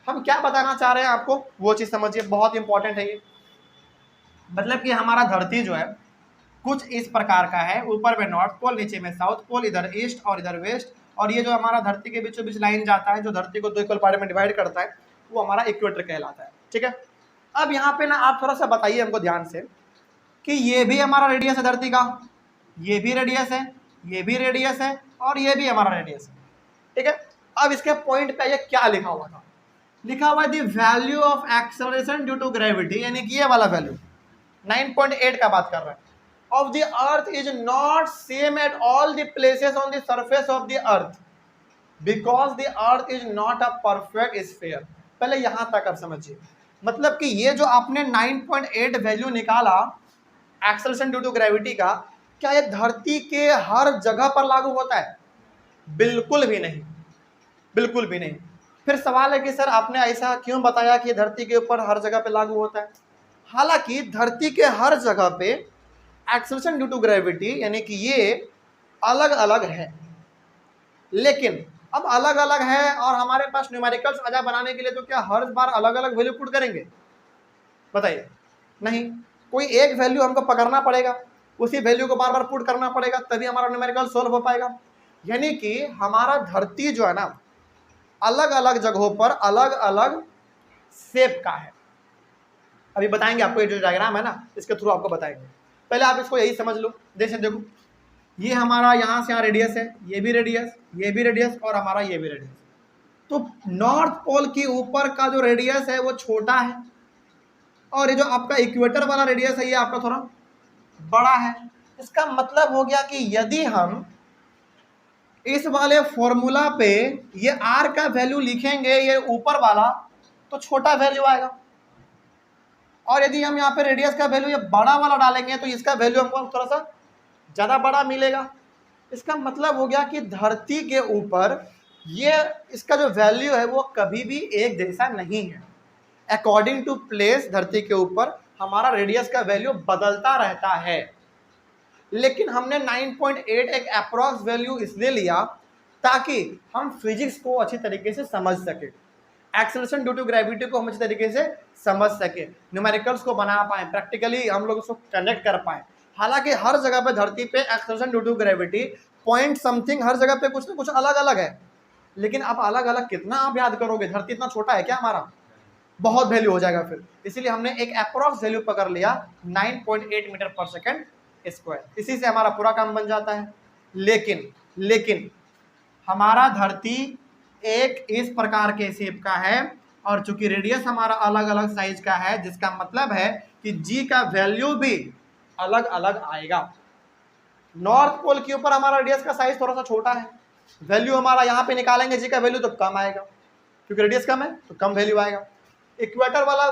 हम क्या बताना चाह रहे हैं आपको वो चीज समझिए, बहुत इंपॉर्टेंट है ये। मतलब कि हमारा धरती जो है कुछ इस प्रकार का है, ऊपर में नॉर्थ पोल, नीचे में साउथ पोल, इधर ईस्ट और इधर वेस्ट। और ये जो हमारा धरती के बीचों बीच लाइन जाता है जो धरती को दो इक्वल पार्ट में डिवाइड करता है वो हमारा इक्वेटर कहलाता है। ठीक है, अब यहाँ पे ना आप थोड़ा सा बताइए हमको ध्यान से कि ये भी हमारा रेडियस है धरती का, ये भी रेडियस है, ये भी रेडियस है और ये भी हमारा रेडियस है। ठीक है, अब इसके पॉइंट पे ये क्या लिखा हुआ था? लिखा हुआ है the value of acceleration due to gravity, यानी कि ये वाला वैल्यू 9.8 का बात कर रहा है, of the earth is not same at all the places on the surface of the earth because the earth is not a perfect sphere। पहले यहां तक आप समझिए, मतलब कि ये जो आपने 9.8 वैल्यू निकाला एक्सेलरेशन ड्यू टू ग्रेविटी का, क्या ये धरती के हर जगह पर लागू होता है? बिल्कुल भी नहीं, बिल्कुल भी नहीं। फिर सवाल है कि सर आपने ऐसा क्यों बताया कि धरती के ऊपर हर जगह पे लागू होता है? हालांकि धरती के हर जगह पे एक्सेलरेशन ड्यू टू ग्रेविटी यानी कि ये अलग अलग है, लेकिन अब अलग अलग है और हमारे पास न्यूमेरिकल्स आजा बनाने के लिए तो क्या हर बार अलग अलग वैल्यू पुट करेंगे? बताइए, नहीं, कोई एक वैल्यू हमको पकड़ना पड़ेगा, उसी वैल्यू को बार बार पुट करना पड़ेगा, तभी हमारा न्यूमेरिकल सोल्व हो पाएगा। यानी कि हमारा धरती जो है ना अलग अलग जगहों पर अलग अलग शेप का है। अभी बताएंगे आपको, ये जो डायग्राम है ना इसके थ्रू आपको बताएंगे। पहले आप इसको यही समझ लो, जैसे देखो ये हमारा यहाँ से यहाँ रेडियस है, ये भी रेडियस, ये भी रेडियस और हमारा ये भी रेडियस। तो नॉर्थ पोल के ऊपर का जो रेडियस है वो छोटा है और ये जो आपका इक्वेटर वाला रेडियस है ये आपका थोड़ा बड़ा है। इसका मतलब हो गया कि यदि हम इस वाले फॉर्मूला पे ये आर का वैल्यू लिखेंगे ये ऊपर वाला तो छोटा वैल्यू आएगा, और यदि हम यहाँ पे रेडियस का वैल्यू ये बड़ा वाला डालेंगे तो इसका वैल्यू हमको थोड़ा सा ज़्यादा बड़ा मिलेगा। इसका मतलब हो गया कि धरती के ऊपर ये इसका जो वैल्यू है वो कभी भी एक जैसा नहीं है। अकॉर्डिंग टू प्लेस धरती के ऊपर हमारा रेडियस का वैल्यू बदलता रहता है। लेकिन हमने 9.8 एक अप्रॉक्स वैल्यू इसलिए लिया ताकि हम फिजिक्स को अच्छी तरीके से समझ सके, एक्सेलरेशन ड्यू टू ग्रेविटी को हम अच्छी तरीके से समझ सके, न्यूमेरिकल्स को बना पाए, प्रैक्टिकली हम लोग उसको कनेक्ट कर पाए। हालांकि हर जगह पे धरती पे acceleration due to gravity point something हर जगह पे कुछ ना कुछ अलग अलग है, लेकिन अब अलग अलग कितना आप याद करोगे? धरती इतना छोटा है क्या हमारा? बहुत वैल्यू हो जाएगा फिर, इसलिए हमने एक अप्रॉक्स वैल्यू पकड़ लिया 9.8 मीटर पर सेकेंड स्क्वायर। इसी से हमारा पूरा काम बन जाता है। लेकिन हमारा धरती एक इस प्रकार के शेप का है और चूंकि रेडियस हमारा अलग अलग साइज का है, जिसका मतलब है कि जी का वैल्यू भी अलग अलग आएगा। नॉर्थ पोल के ऊपर हमारा रेडियस का साइज थोड़ा सा छोटा है, वैल्यू हमारा यहाँ पे निकालेंगे जी का वैल्यू तो कम आएगा, क्योंकि रेडियस कम है तो कम वैल्यू आएगा। इक्वेटर वाला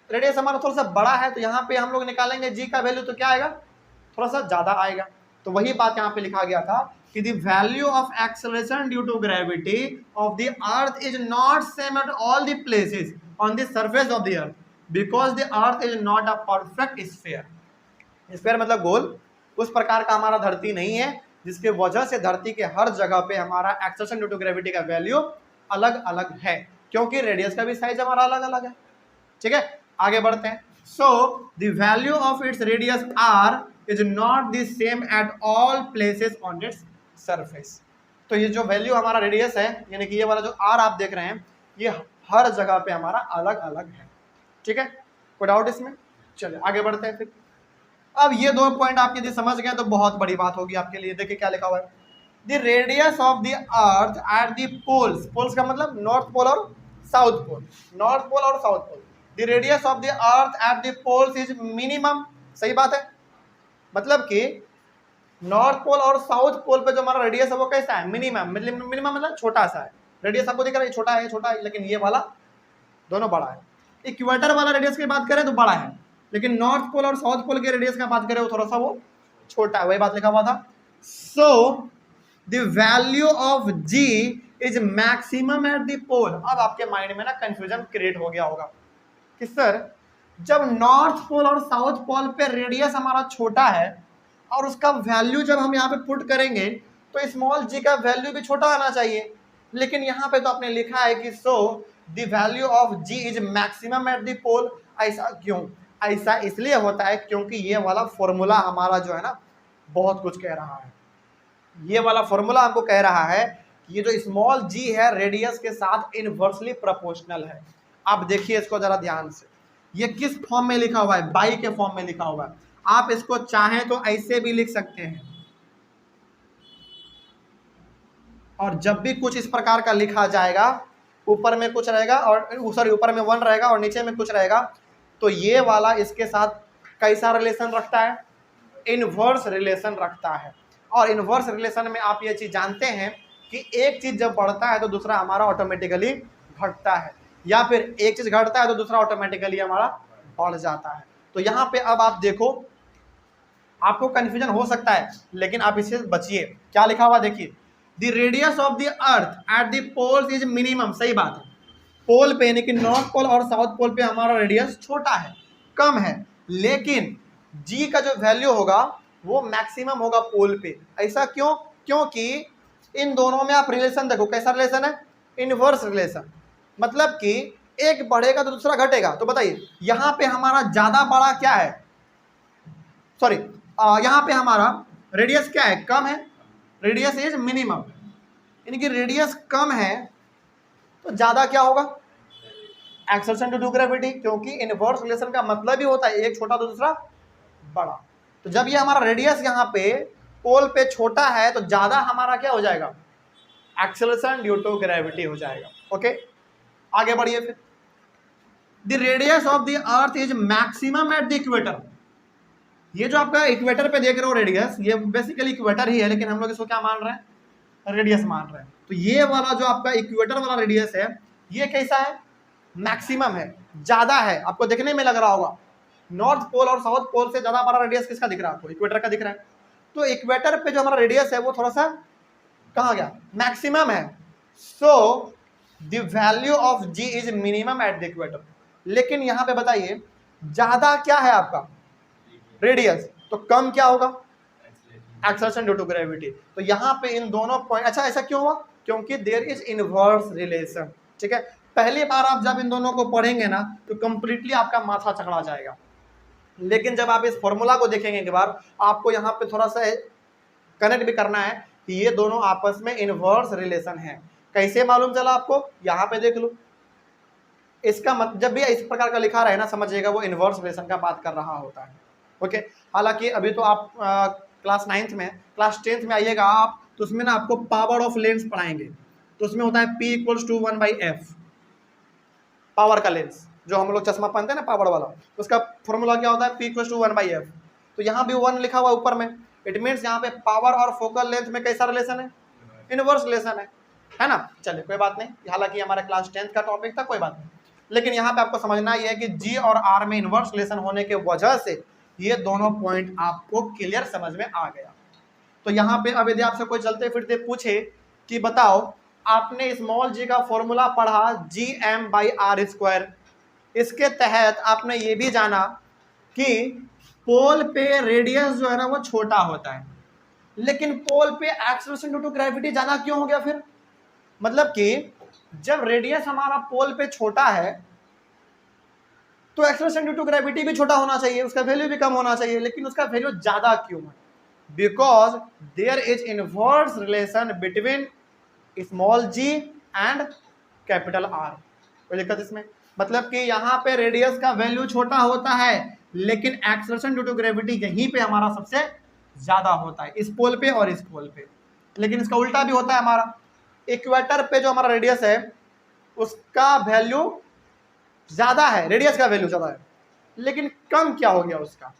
रेडियस हमारा थोड़ा सा बड़ा है तो यहाँ पे हम लोग निकालेंगे जी का वैल्यू तो क्या आएगा, थोड़ा सा ज्यादा आएगा। तो वही बात यहाँ पे लिखा गया था कि the value of acceleration due to gravity of the earth is not same at all the places on the surface of the earth because the earth is not a perfect sphere. Sphere मतलब गोल, उस प्रकार का हमारा धरती नहीं है, जिसके वजह से धरती के हर जगह पे हमारा एक्सेलरेशन ड्यू टू ग्रेविटी का वैल्यू अलग अलग है, क्योंकि रेडियस का भी साइज हमारा अलग अलग है। ठीक है, आगे बढ़ते हैं। So the value of its radius R is not the same at all places on its surface. तो ये जो वैल्यू हमारा रेडियस है, यानी कि ये वाला जो आर आप देख रहे हैं, ये हर जगह पे हमारा अलग अलग है। ठीक है, कोई डाउट इसमें? चलिए आगे बढ़ते हैं फिर। अब ये दो पॉइंट आप यदि समझ गए तो बहुत बड़ी बात होगी आपके लिए। देखिए क्या लिखा हुआ है, the radius of the earth at the poles, poles का मतलब नॉर्थ पोल और साउथ पोल, नॉर्थ पोल और south pole, the radius of the earth at the poles is minimum. सही बात है, मतलब कि नॉर्थ पोल और साउथ पोल पे जो हमारा रेडियस है वो कैसा है, मिनिमम। मिनिमम मतलब छोटा सा है, रेडियस आपको दिख रहा है छोटा है, लेकिन ये वाला दोनों बड़ा है। इक्वेटर वाला रेडियस की बात करें तो बड़ा है, लेकिन नॉर्थ पोल और साउथ पोल के रेडियस का बात करें वो थोड़ा सा वो छोटा है, वही बात लिखा हुआ था। So the value of g is maximum at the pole. अब आपके माइंड में ना कंफ्यूजन क्रिएट हो गया होगा कि सर जब नॉर्थ पोल और साउथ पोल पे रेडियस हमारा छोटा है और उसका वैल्यू जब हम यहाँ पे पुट करेंगे तो स्मॉल जी का वैल्यू भी छोटा आना चाहिए, लेकिन यहाँ पे तो आपने लिखा है कि so the value of g is maximum at the pole. ऐसा क्यों? ऐसा इसलिए होता है क्योंकि ये वाला फॉर्मूला हमारा जो है ना बहुत कुछ कह रहा है। ये वाला फॉर्मूला हमको कह रहा है कि ये जो स्मॉल जी है रेडियस के साथ इनवर्सली प्रोपोर्शनल है। आप देखिए इसको जरा ध्यान से, ये किस फॉर्म में लिखा हुआ है, बाई के फॉर्म में लिखा हुआ है। आप इसको चाहें तो ऐसे भी लिख सकते हैं, और जब भी कुछ इस प्रकार का लिखा जाएगा, ऊपर में कुछ रहेगा और सॉरी ऊपर में 1 रहेगा और नीचे में कुछ रहेगा, तो ये वाला इसके साथ कैसा रिलेशन रखता है, इनवर्स रिलेशन रखता है। और इनवर्स रिलेशन में आप ये चीज जानते हैं कि एक चीज जब बढ़ता है तो दूसरा हमारा ऑटोमेटिकली घटता है, या फिर एक चीज घटता है तो दूसरा ऑटोमेटिकली हमारा बढ़ जाता है। तो यहाँ पे अब आप देखो, आपको कंफ्यूजन हो सकता है लेकिन आप इससे बचिए। क्या लिखा हुआ देखिए, the radius of the earth at the poles is minimum. सही बात है, पोल पे यानी कि नॉर्थ पोल और साउथ पोल पे हमारा रेडियस छोटा है, कम है, लेकिन जी का जो वैल्यू होगा वो मैक्सिमम होगा पोल पे। ऐसा क्यों? क्योंकि इन दोनों में आप रिलेशन देखो, कैसा रिलेशन है, इनवर्स रिलेशन। मतलब कि एक बढ़ेगा तो दूसरा घटेगा। तो बताइए यहाँ पे हमारा ज्यादा बड़ा क्या है, सॉरी यहाँ पे हमारा रेडियस क्या है, कम है, रेडियस इज मिनिमम, यानी कि रेडियस कम है तो ज्यादा क्या होगा, एक्सेलरेशन ड्यू टू ग्रेविटी, क्योंकि इनवर्स रिलेशन का मतलब ही होता है एक छोटा तो दूसरा बड़ा। तो जब ये हमारा रेडियस यहाँ पे पोल पे छोटा है तो ज्यादा हमारा क्या हो जाएगा, एक्सेलरेशन ड्यू टू ग्रेविटी हो जाएगा। ओके, आगे बढ़िए फिर। The radius of the earth is maximum at the equator. ये जो आपका इक्वेटर पे देख रहे हो रेडियस, ये बेसिकली इक्वेटर ही है, लेकिन हम लोग इसको क्या मान रहे हैं, रेडियस मान रहे हैं। तो ये वाला जो आपका इक्वेटर वाला रेडियस है ये कैसा है, मैक्सिमम है, ज्यादा है। आपको देखने में लग रहा होगा नॉर्थ पोल और साउथ पोल से ज्यादा हमारा रेडियस किसका दिख रहा है आपको, इक्वेटर का दिख रहा है। तो इक्वेटर पे जो हमारा रेडियस है वो थोड़ा सा कहाँ गया, मैक्सिमम है। So the value of g is minimum at the equator. लेकिन यहाँ पे बताइए ज्यादा क्या है आपका रेडियस, तो कम क्या होगा, एक्सेलरेशन ड्यू टू ग्रेविटी। तो यहाँ पे इन दोनों पॉइंट, अच्छा ऐसा क्यों हुआ, क्योंकि देयर इज इनवर्स रिलेशन। ठीक है, पहली बार आप जब इन दोनों को पढ़ेंगे ना तो कंप्लीटली आपका माथा चकरा जाएगा, लेकिन जब आप इस फॉर्मूला को देखेंगे एक बार, आपको यहाँ पे थोड़ा सा कनेक्ट भी करना है कि ये दोनों आपस में इनवर्स रिलेशन है। कैसे मालूम चला आपको, यहाँ पे देख लो, इसका मतलब जब भी इस प्रकार का लिखा रहे ना समझिएगा वो इनवर्स रिलेशन का बात कर रहा होता है। ओके, हालांकि अभी तो आप क्लास 9th में, क्लास 10th में आइएगा, आप तो उसमें ना आपको पावर ऑफ लेंस पढ़ाएंगे, तो उसमें होता है P = 1/f, पावर का लेंस जो हम लोग चश्मा पहनते हैं ना पावर वाला, उसका फॉर्मूला क्या होता है P = 1/f। तो यहाँ भी 1 लिखा हुआ ऊपर में, इट मीन्स यहाँ पे पावर और फोकल लेंथ में कैसा रिलेशन है, इनवर्स रिलेशन है ना। चलिए कोई बात नहीं, हालांकि हमारा क्लास 10th का टॉपिक था, कोई बात नहीं, लेकिन यहाँ पे आपको समझना ये है कि जी और आर में इनवर्स रिलेशन होने के वजह से ये दोनों पॉइंट आपको क्लियर समझ में आ गया। तो यहाँ पे अब यदि आपसे कोई चलते फिरते पूछे कि बताओ आपने स्मॉल जी का फॉर्मूला पढ़ा Gm/r², इसके तहत आपने ये भी जाना कि पोल पे रेडियस जो है ना वो छोटा होता है, लेकिन पोल पे एक्सेलरेशन ड्यू टू ग्रेविटी ज्यादा क्यों हो गया फिर? मतलब कि जब रेडियस हमारा पोल पे छोटा है तो एक्सेलरेशन ड्यू टू ग्रेविटी भी छोटा होना चाहिए, उसका वैल्यू भी कम होना चाहिए, लेकिन उसका वैल्यू ज्यादा क्यों है? Because there is inverse relation between small g and capital R. कोई दिक्कत इसमें? मतलब कि यहाँ पे रेडियस का वैल्यू छोटा होता है, लेकिन एक्सेलरेशन ड्यू टू ग्रेविटी यहीं पे हमारा सबसे ज्यादा होता है, इस पोल पे और इस पोल पे। लेकिन इसका उल्टा भी होता है, हमारा इक्वेटर पे जो हमारा रेडियस है उसका वैल्यू ज्यादा है, रेडियस का वैल्यू ज्यादा है, लेकिन कम क्या हो गया उसका?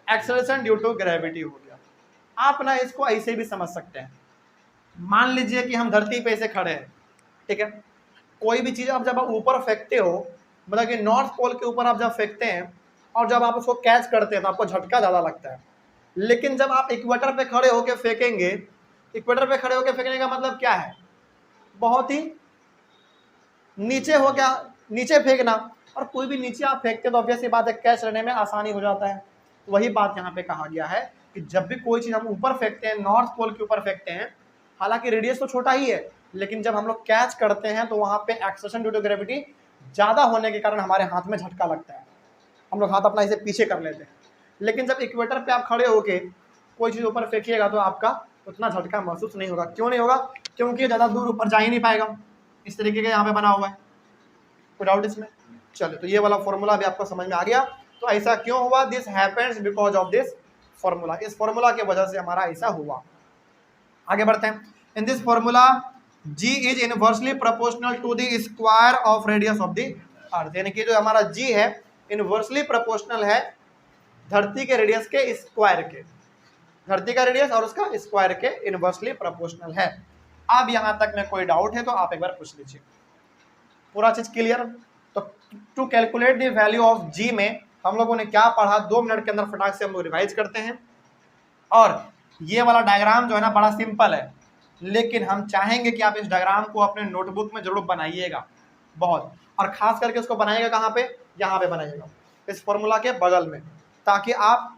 एक्सेलरेशन ड्यू टू ग्रेविटी हो गया। आप ना इसको ऐसे भी समझ सकते हैं, मान लीजिए कि हम धरती पे ऐसे खड़े हैं, ठीक है, कोई भी चीज आप जब आप ऊपर फेंकते हो, मतलब कि नॉर्थ पोल के ऊपर आप जब फेंकते हैं और जब आप उसको कैच करते हैं तो आपको झटका ज्यादा लगता है, लेकिन जब आप इक्वेटर पे खड़े होकर फेंकेंगे, इक्वेटर पे खड़े होकर फेंकने का मतलब क्या है? बहुत ही नीचे हो गया, नीचे फेंकना, और कोई भी नीचे आप फेंकते तो ऑब्वियस बात है कैच रहने में आसानी हो जाता है। वही बात यहाँ पे कहा गया है कि जब भी कोई चीज हम ऊपर फेंकते हैं, नॉर्थ पोल के ऊपर फेंकते हैं, हालांकि रेडियस तो छोटा ही है, लेकिन जब हम लोग कैच करते हैं तो वहां पे एक्सेलरेशन ड्यू टू ग्रेविटी ज्यादा होने के कारण हमारे हाथ में झटका लगता है, हम लोग हाथ अपना इसे पीछे कर लेते हैं। लेकिन जब इक्वेटर पे आप खड़े होके कोई चीज ऊपर फेंकिएगा तो आपका उतना झटका महसूस नहीं होगा। क्यों नहीं होगा? क्योंकि ज्यादा दूर ऊपर जा ही नहीं पाएगा, इस तरीके का यहाँ पे बना हुआ है। कोई डाउट इसमें? चलो, तो ये वाला फॉर्मूला भी आपको समझ में आ गया। तो ऐसा क्यों हुआ? This happens because of this formula, इस फॉर्मूला की वजह से हमारा ऐसा हुआ। आगे बढ़ते हैं। In this formula g is inversely proportional to the square of radius of the earth, यानी कि जो हमारा g है इनवर्सली प्रोपोर्शनल है धरती के रेडियस के स्क्वायर के, धरती का रेडियस और उसका स्क्वायर के इनवर्सली प्रोपोर्शनल है। अब यहां तक में कोई डाउट है तो आप एक बार पूछ लीजिए। पूरा चीज क्लियर? तो to calculate the value of g में हम लोगों ने क्या पढ़ा, 2 मिनट के अंदर फटाक से हम लोग रिवाइज करते हैं। और ये वाला डायग्राम जो है ना बड़ा सिंपल है, लेकिन हम चाहेंगे कि आप इस डायग्राम को अपने नोटबुक में जरूर बनाइएगा बहुत, और खास करके उसको बनाइएगा कहाँ पे? यहाँ पे बनाइएगा, इस फॉर्मूला के बगल में, ताकि आप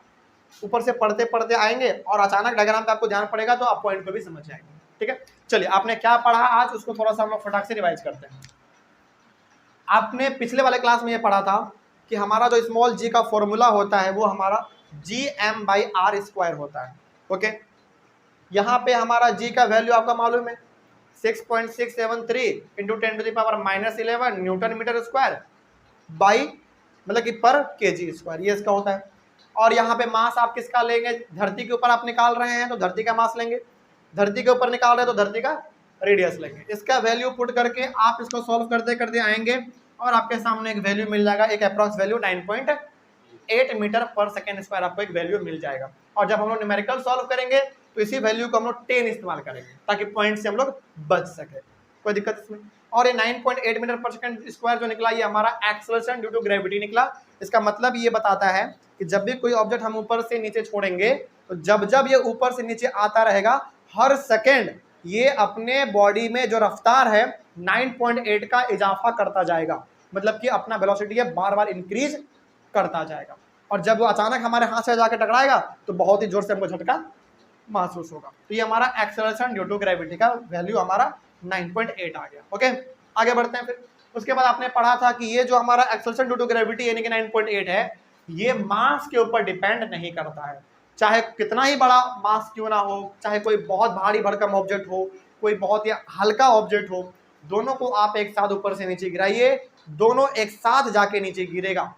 ऊपर से पढ़ते पढ़ते आएंगे और अचानक डायग्राम पे आपको ध्यान पड़ेगा तो आप पॉइंट को भी समझ जाएंगे। ठीक है, चलिए आपने क्या पढ़ा आज उसको थोड़ा सा हम लोग फटाक से रिवाइज करते हैं। आपने पिछले वाले क्लास में ये पढ़ा था कि हमारा जो स्मॉल जी का फॉर्मूला होता है वो हमारा Gm/r² होता है। ओके, यहाँ पे हमारा g का वैल्यू आपका मालूम है 6.673 into 10⁻⁻11 newton metre square by, मतलब कि पर kg स्क्वायर, ये इसका होता है। और यहाँ पे मास आप किसका लेंगे? धरती के ऊपर आप निकाल रहे हैं तो धरती का मास लेंगे, धरती के ऊपर निकाल रहे हैं तो धरती का रेडियस लेंगे। इसका वैल्यू पुट करके आप इसको सॉल्व करते करते आएंगे और आपके सामने एक वैल्यू मिल जाएगा, एक अप्रॉक्स वैल्यू 9.8 मीटर पर सेकेंड स्क्वायर आपको एक वैल्यू मिल जाएगा। और जब हम लोग न्यूमेरिकल सॉल्व करेंगे तो इसी वैल्यू को हम लोग 10 इस्तेमाल करेंगे ताकि पॉइंट से हम लोग बच सके। कोई दिक्कत इसमें? और ये 9.8 मीटर पर सेकेंड स्क्वायर जो निकला ये हमारा एक्सेलरेशन ड्यू टू ग्रेविटी निकला। इसका मतलब ये बताता है कि जब भी कोई ऑब्जेक्ट हम ऊपर से नीचे छोड़ेंगे तो जब जब ये ऊपर से नीचे आता रहेगा, हर सेकेंड ये अपने बॉडी में जो रफ्तार है 9.8 का इजाफा करता जाएगा, मतलब कि अपना वेलोसिटी है बार बार इंक्रीज करता जाएगा। और जब वो अचानक हमारे हाथ से जाकर टकराएगा तो बहुत ही जोर से हमको झटका महसूस होगा। तो ये हमारा एक्सेलरेशन ड्यू टू ग्रेविटी का वैल्यू हमारा 9.8 आ गया। ओके, आगे बढ़ते हैं। फिर उसके बाद आपने पढ़ा था कि ये जो हमारा एक्सेलरेशन ड्यू टू ग्रेविटी यानी कि 9.8 है, ये मास के ऊपर डिपेंड नहीं करता है। चाहे कितना ही बड़ा मास क्यों ना हो, चाहे कोई बहुत भारी भरकम ऑब्जेक्ट हो, कोई बहुत ही हल्का ऑब्जेक्ट हो, दोनों को आप एक साथ ऊपर से नीचे गिराइए, दोनों एक साथ जाके नीचे गिरेगा।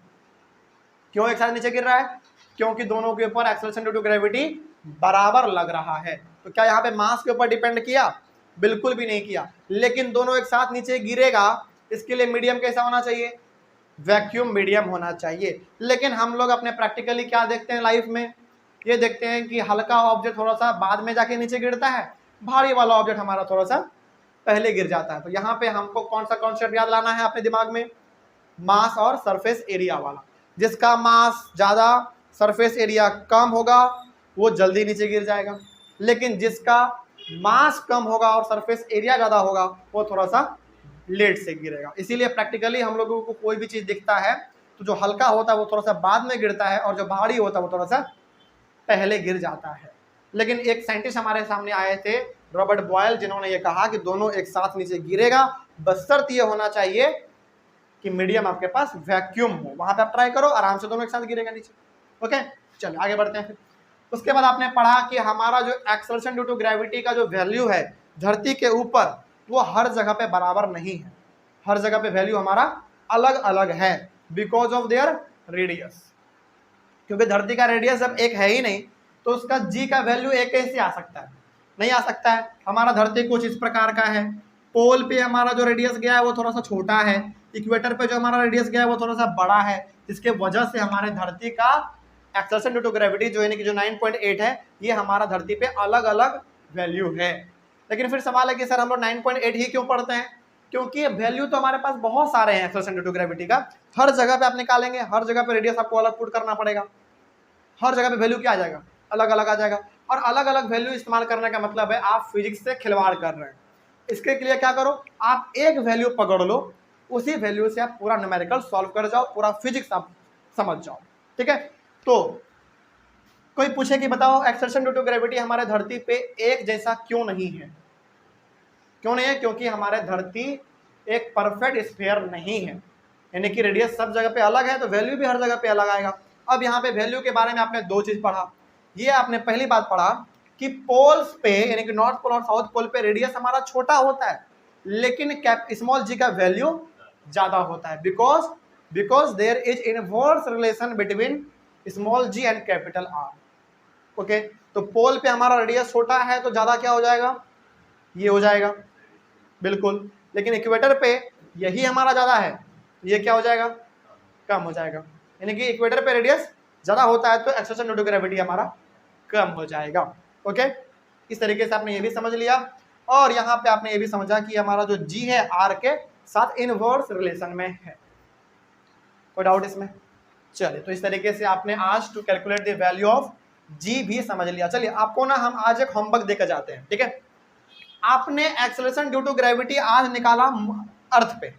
क्यों एक साथ नीचे गिर रहा है? क्योंकि दोनों के ऊपर एक्सेलरेशन ड्यू टू ग्रेविटी बराबर लग रहा है। तो क्या यहाँ पे मास के ऊपर डिपेंड किया? बिल्कुल भी नहीं किया। लेकिन दोनों एक साथ नीचे गिरेगा, इसके लिए मीडियम कैसा होना चाहिए? वैक्यूम मीडियम होना चाहिए। लेकिन हम लोग अपने प्रैक्टिकली क्या देखते हैं लाइफ में? ये देखते हैं कि हल्का ऑब्जेक्ट थोड़ा सा बाद में जाके नीचे गिरता है, भारी वाला ऑब्जेक्ट हमारा थोड़ा सा पहले गिर जाता है। तो यहाँ पे हमको कौन सा कॉन्सेप्ट याद लाना है अपने दिमाग में? मास और सरफेस एरिया वाला। जिसका मास ज्यादा, सरफेस एरिया कम होगा, वो जल्दी नीचे गिर जाएगा। लेकिन जिसका मास कम होगा और सरफेस एरिया ज्यादा होगा, वो थोड़ा सा लेट से गिरेगा। इसीलिए प्रैक्टिकली हम लोगों को कोई भी चीज दिखता है तो जो हल्का होता है वो थोड़ा सा बाद में गिरता है, और जो भारी होता है वो थोड़ा सा पहले गिर जाता है। लेकिन एक साइंटिस्ट हमारे सामने आए थे, रॉबर्ट बॉयल, जिन्होंने ये कहा कि दोनों एक साथ नीचे गिरेगा, बशर्त ये होना चाहिए कि मीडियम आपके पास वैक्यूम हो। वहां पे आप ट्राई करो, आराम से दोनों एक साथ गिरेगा नीचे। ओके, चलिए आगे बढ़ते हैं। फिर उसके बाद आपने पढ़ा कि हमारा जो एक्सेलरेशन ड्यू टू ग्रेविटी का जो वैल्यू है धरती के ऊपर, वो हर जगह पे बराबर नहीं है। हर जगह पे वैल्यू हमारा अलग अलग है, बिकॉज ऑफ देयर रेडियस। क्योंकि धरती का रेडियस जब एक है ही नहीं, तो उसका जी का वैल्यू एक कैसे आ सकता है? नहीं आ सकता है। हमारा धरती कुछ इस प्रकार का है, पोल पे हमारा जो रेडियस गया है वो थोड़ा सा छोटा है, इक्वेटर पे जो हमारा रेडियस गया है वो थोड़ा सा बड़ा है, जिसके वजह से हमारे धरती का एक्सेलरेशन ड्यू टू ग्रेविटी जो है, जो 9.8 है, ये हमारा धरती पे अलग अलग वैल्यू है। लेकिन फिर सवाल है कि सर हम लोग 9.8 ही क्यों पढ़ते हैं? क्योंकि वैल्यू तो हमारे पास बहुत सारे हैं एक्सेलरेशन ड्यू टू ग्रेविटी का। हर जगह पे आप निकालेंगे, हर जगह पे रेडियस आपको अलग पुट करना पड़ेगा, हर जगह पे वैल्यू क्या आ जाएगा? अलग अलग आ जाएगा। और अलग अलग वैल्यू इस्तेमाल करने का मतलब है आप फिजिक्स से खिलवाड़ कर रहे हैं। इसके लिए क्या करो, आप एक वैल्यू पकड़ लो, उसी वैल्यू से आप पूरा न्यूमेरिकल सॉल्व कर जाओ, पूरा फिजिक्स आप समझ जाओ। ठीक है, तो कोई पूछे कि बताओ एक्सेलरेशन ड्यू टू ग्रेविटी हमारे धरती पे एक जैसा क्यों नहीं है? क्यों नहीं है? क्योंकि हमारे धरती एक परफेक्ट स्फीयर नहीं है, यानी कि रेडियस सब जगह पे अलग है, तो वैल्यू भी हर जगह पे अलग आएगा। अब यहाँ पे वैल्यू के बारे में आपने दो चीज पढ़ा। ये आपने पहली बात पढ़ा कि पोल्स पे, यानी कि नॉर्थ पोल और साउथ पोल पे रेडियस हमारा छोटा होता है, लेकिन स्मॉल जी का वैल्यू ज्यादा होता है, because there is inverse relation between small g and capital R. Okay, तो पोल पे हमारा रेडियस छोटा है तो ज्यादा क्या हो जाएगा? ये हो जाएगा, बिल्कुल। लेकिन इक्वेटर पे यही हमारा ज्यादा है, तो ये क्या हो जाएगा? कम हो जाएगा। यानी कि इक्वेटर पे रेडियस ज्यादा होता है तो एक्सेलरेशन ड्यू टू ग्रेविटी हमारा कम हो जाएगा। ओके, इस तरीके से आपने ये भी समझ लिया। और यहाँ पे आपने ये भी समझा कि हमारा जो जी है आर के साथ इनवर्स रिलेशन में है। कोई डाउट इसमें? चलिए, तो इस तरीके से आपने आज to calculate the value of g भी समझ लिया। चलिए, आपको ना हम आज एक होमवर्क देकर जाते हैं। ठीक है, आपने एक्सेलरेशन ड्यू टू ग्रेविटी आज निकाला अर्थ पे,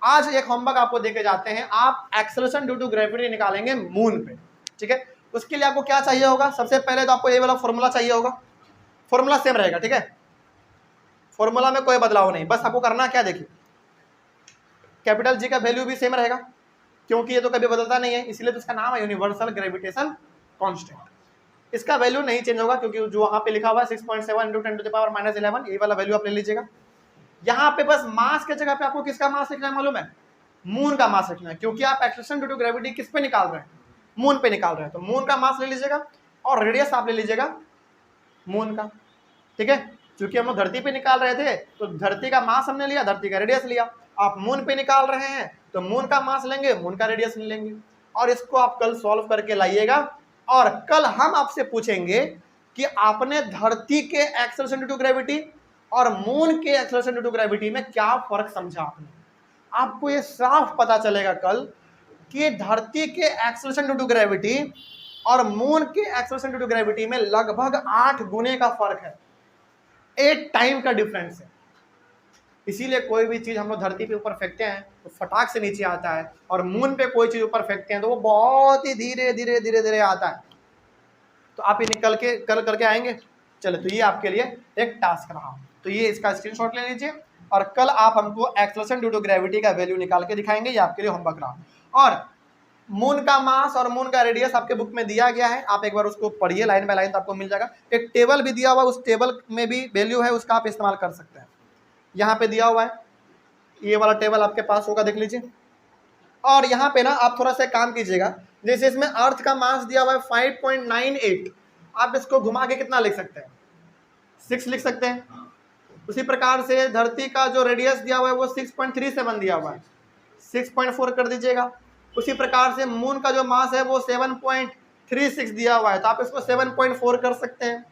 आज एक होमवर्क आपको देके जाते हैं, आप एक्सेलरेशन ड्यू टू ग्रेविटी निकालेंगे मून पे। ठीक है, उसके लिए आपको क्या चाहिए होगा? सबसे पहले तो आपको ये वाला फॉर्मूला चाहिए होगा। फॉर्मूला सेम रहेगा, ठीक है, फॉर्मूला में कोई बदलाव नहीं। बस आपको करना क्या, देखिए, कैपिटल जी का वैल्यू भी सेम रहेगा, क्योंकि ये तो कभी बदलता नहीं है, इसलिए तो इसका नाम है यूनिवर्सल ग्रेविटेशन कांस्टेंट। इसका वैल्यू नहीं चेंज होगा, क्योंकि जो वहां पे लिखा हुआ है 6.7 × 10⁻⁻11, ये वाला वैल्यू आप ले लीजिएगा। यहाँ पे बस मास के जगह पे आपको किसका मास लिखना है मालूम है? मून का मास लिखना है, क्योंकि आप एक्सेलरेशन ड्यू टू ग्रेविटी किस पे निकाल रहे हैं? मून पे निकाल रहे हैं, तो मून का मास ले लीजिएगा और रेडियस आप ले लीजिएगा मून का। ठीक है, क्योंकि हम लोग धरती पे निकाल रहे थे तो धरती का मास हमने लिया, धरती का रेडियस लिया। आप मून पे निकाल रहे हैं तो मून का मास लेंगे, मून का रेडियस लेंगे। और इसको आप कल सॉल्व करके लाइएगा, और कल हम आपसे पूछेंगे कि आपने धरती के एक्सेलरेशन ड्यू टू ग्रेविटी और मून के एक्सेलरेशन ड्यू टू ग्रेविटी में क्या फर्क समझा आपने। आपको ये साफ पता चलेगा कल कि धरती के एक्सेलरेशन ड्यू टू ग्रेविटी और मून के एक्सेलरेशन ड्यू टू ग्रेविटी में लगभग 8 गुने का फर्क है, 8 टाइम का डिफरेंस है। इसीलिए कोई भी चीज हम लोग धरती पे ऊपर फेंकते हैं तो फटाक से नीचे आता है, और मून पे कोई चीज ऊपर फेंकते हैं तो वो बहुत ही धीरे धीरे धीरे धीरे आता है। तो आप ये निकल के कल करके आएंगे। चलो, तो ये आपके लिए एक टास्क रहा, तो ये इसका स्क्रीनशॉट ले लीजिए, और कल आप हमको एक्सेलरेशन ड्यू टू ग्रेविटी का वैल्यू निकाल के दिखाएंगे। ये आपके लिए होमवर्क रहा। और मून का मास और मून का रेडियस आपके बुक में दिया गया है, आप एक बार उसको पढ़िए लाइन बाय लाइन, तो आपको मिल जाएगा। एक टेबल भी दिया हुआ, उस टेबल में भी वैल्यू है, उसका आप इस्तेमाल कर सकते हैं। यहाँ पे दिया हुआ है, ये वाला टेबल आपके पास होगा, देख लीजिए। और यहाँ पे ना आप थोड़ा सा काम कीजिएगा, जैसे इसमें अर्थ का मास दिया हुआ है 5.98, आप इसको घुमा के कितना लिख सकते हैं? 6 लिख सकते हैं। उसी प्रकार से धरती का जो रेडियस दिया हुआ है वो 6.37 दिया हुआ है, 6.4 कर दीजिएगा। उसी प्रकार से मून का जो मास है वो 7.36 दिया हुआ है, तो आप इसको 7.4 कर सकते हैं।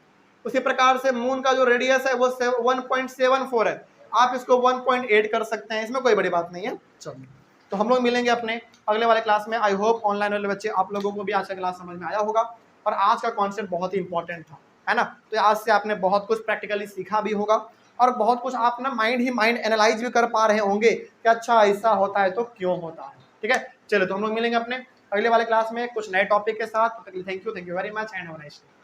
उसी प्रकार से मून का जो रेडियस है वो 1.74 है, आप इसको 1.8 कर सकते हैं, इसमें कोई बड़ी बात नहीं है। चलिए, तो हम लोग मिलेंगे अपने अगले वाले क्लास में। आई होप ऑनलाइन वाले बच्चे आप लोगों को भी आज का क्लास समझ में आया होगा, और आज का कॉन्सेप्ट बहुत ही इंपॉर्टेंट था, है ना। तो आज से आपने बहुत कुछ प्रैक्टिकली सीखा भी होगा, और बहुत कुछ आप ना माइंड एनालाइज भी कर पा रहे होंगे कि अच्छा ऐसा होता है तो क्यों होता है। ठीक है, चलो तो हम लोग मिलेंगे अपने अगले वाले क्लास में कुछ नए टॉपिक के साथ। Thank you very much and have a nice day.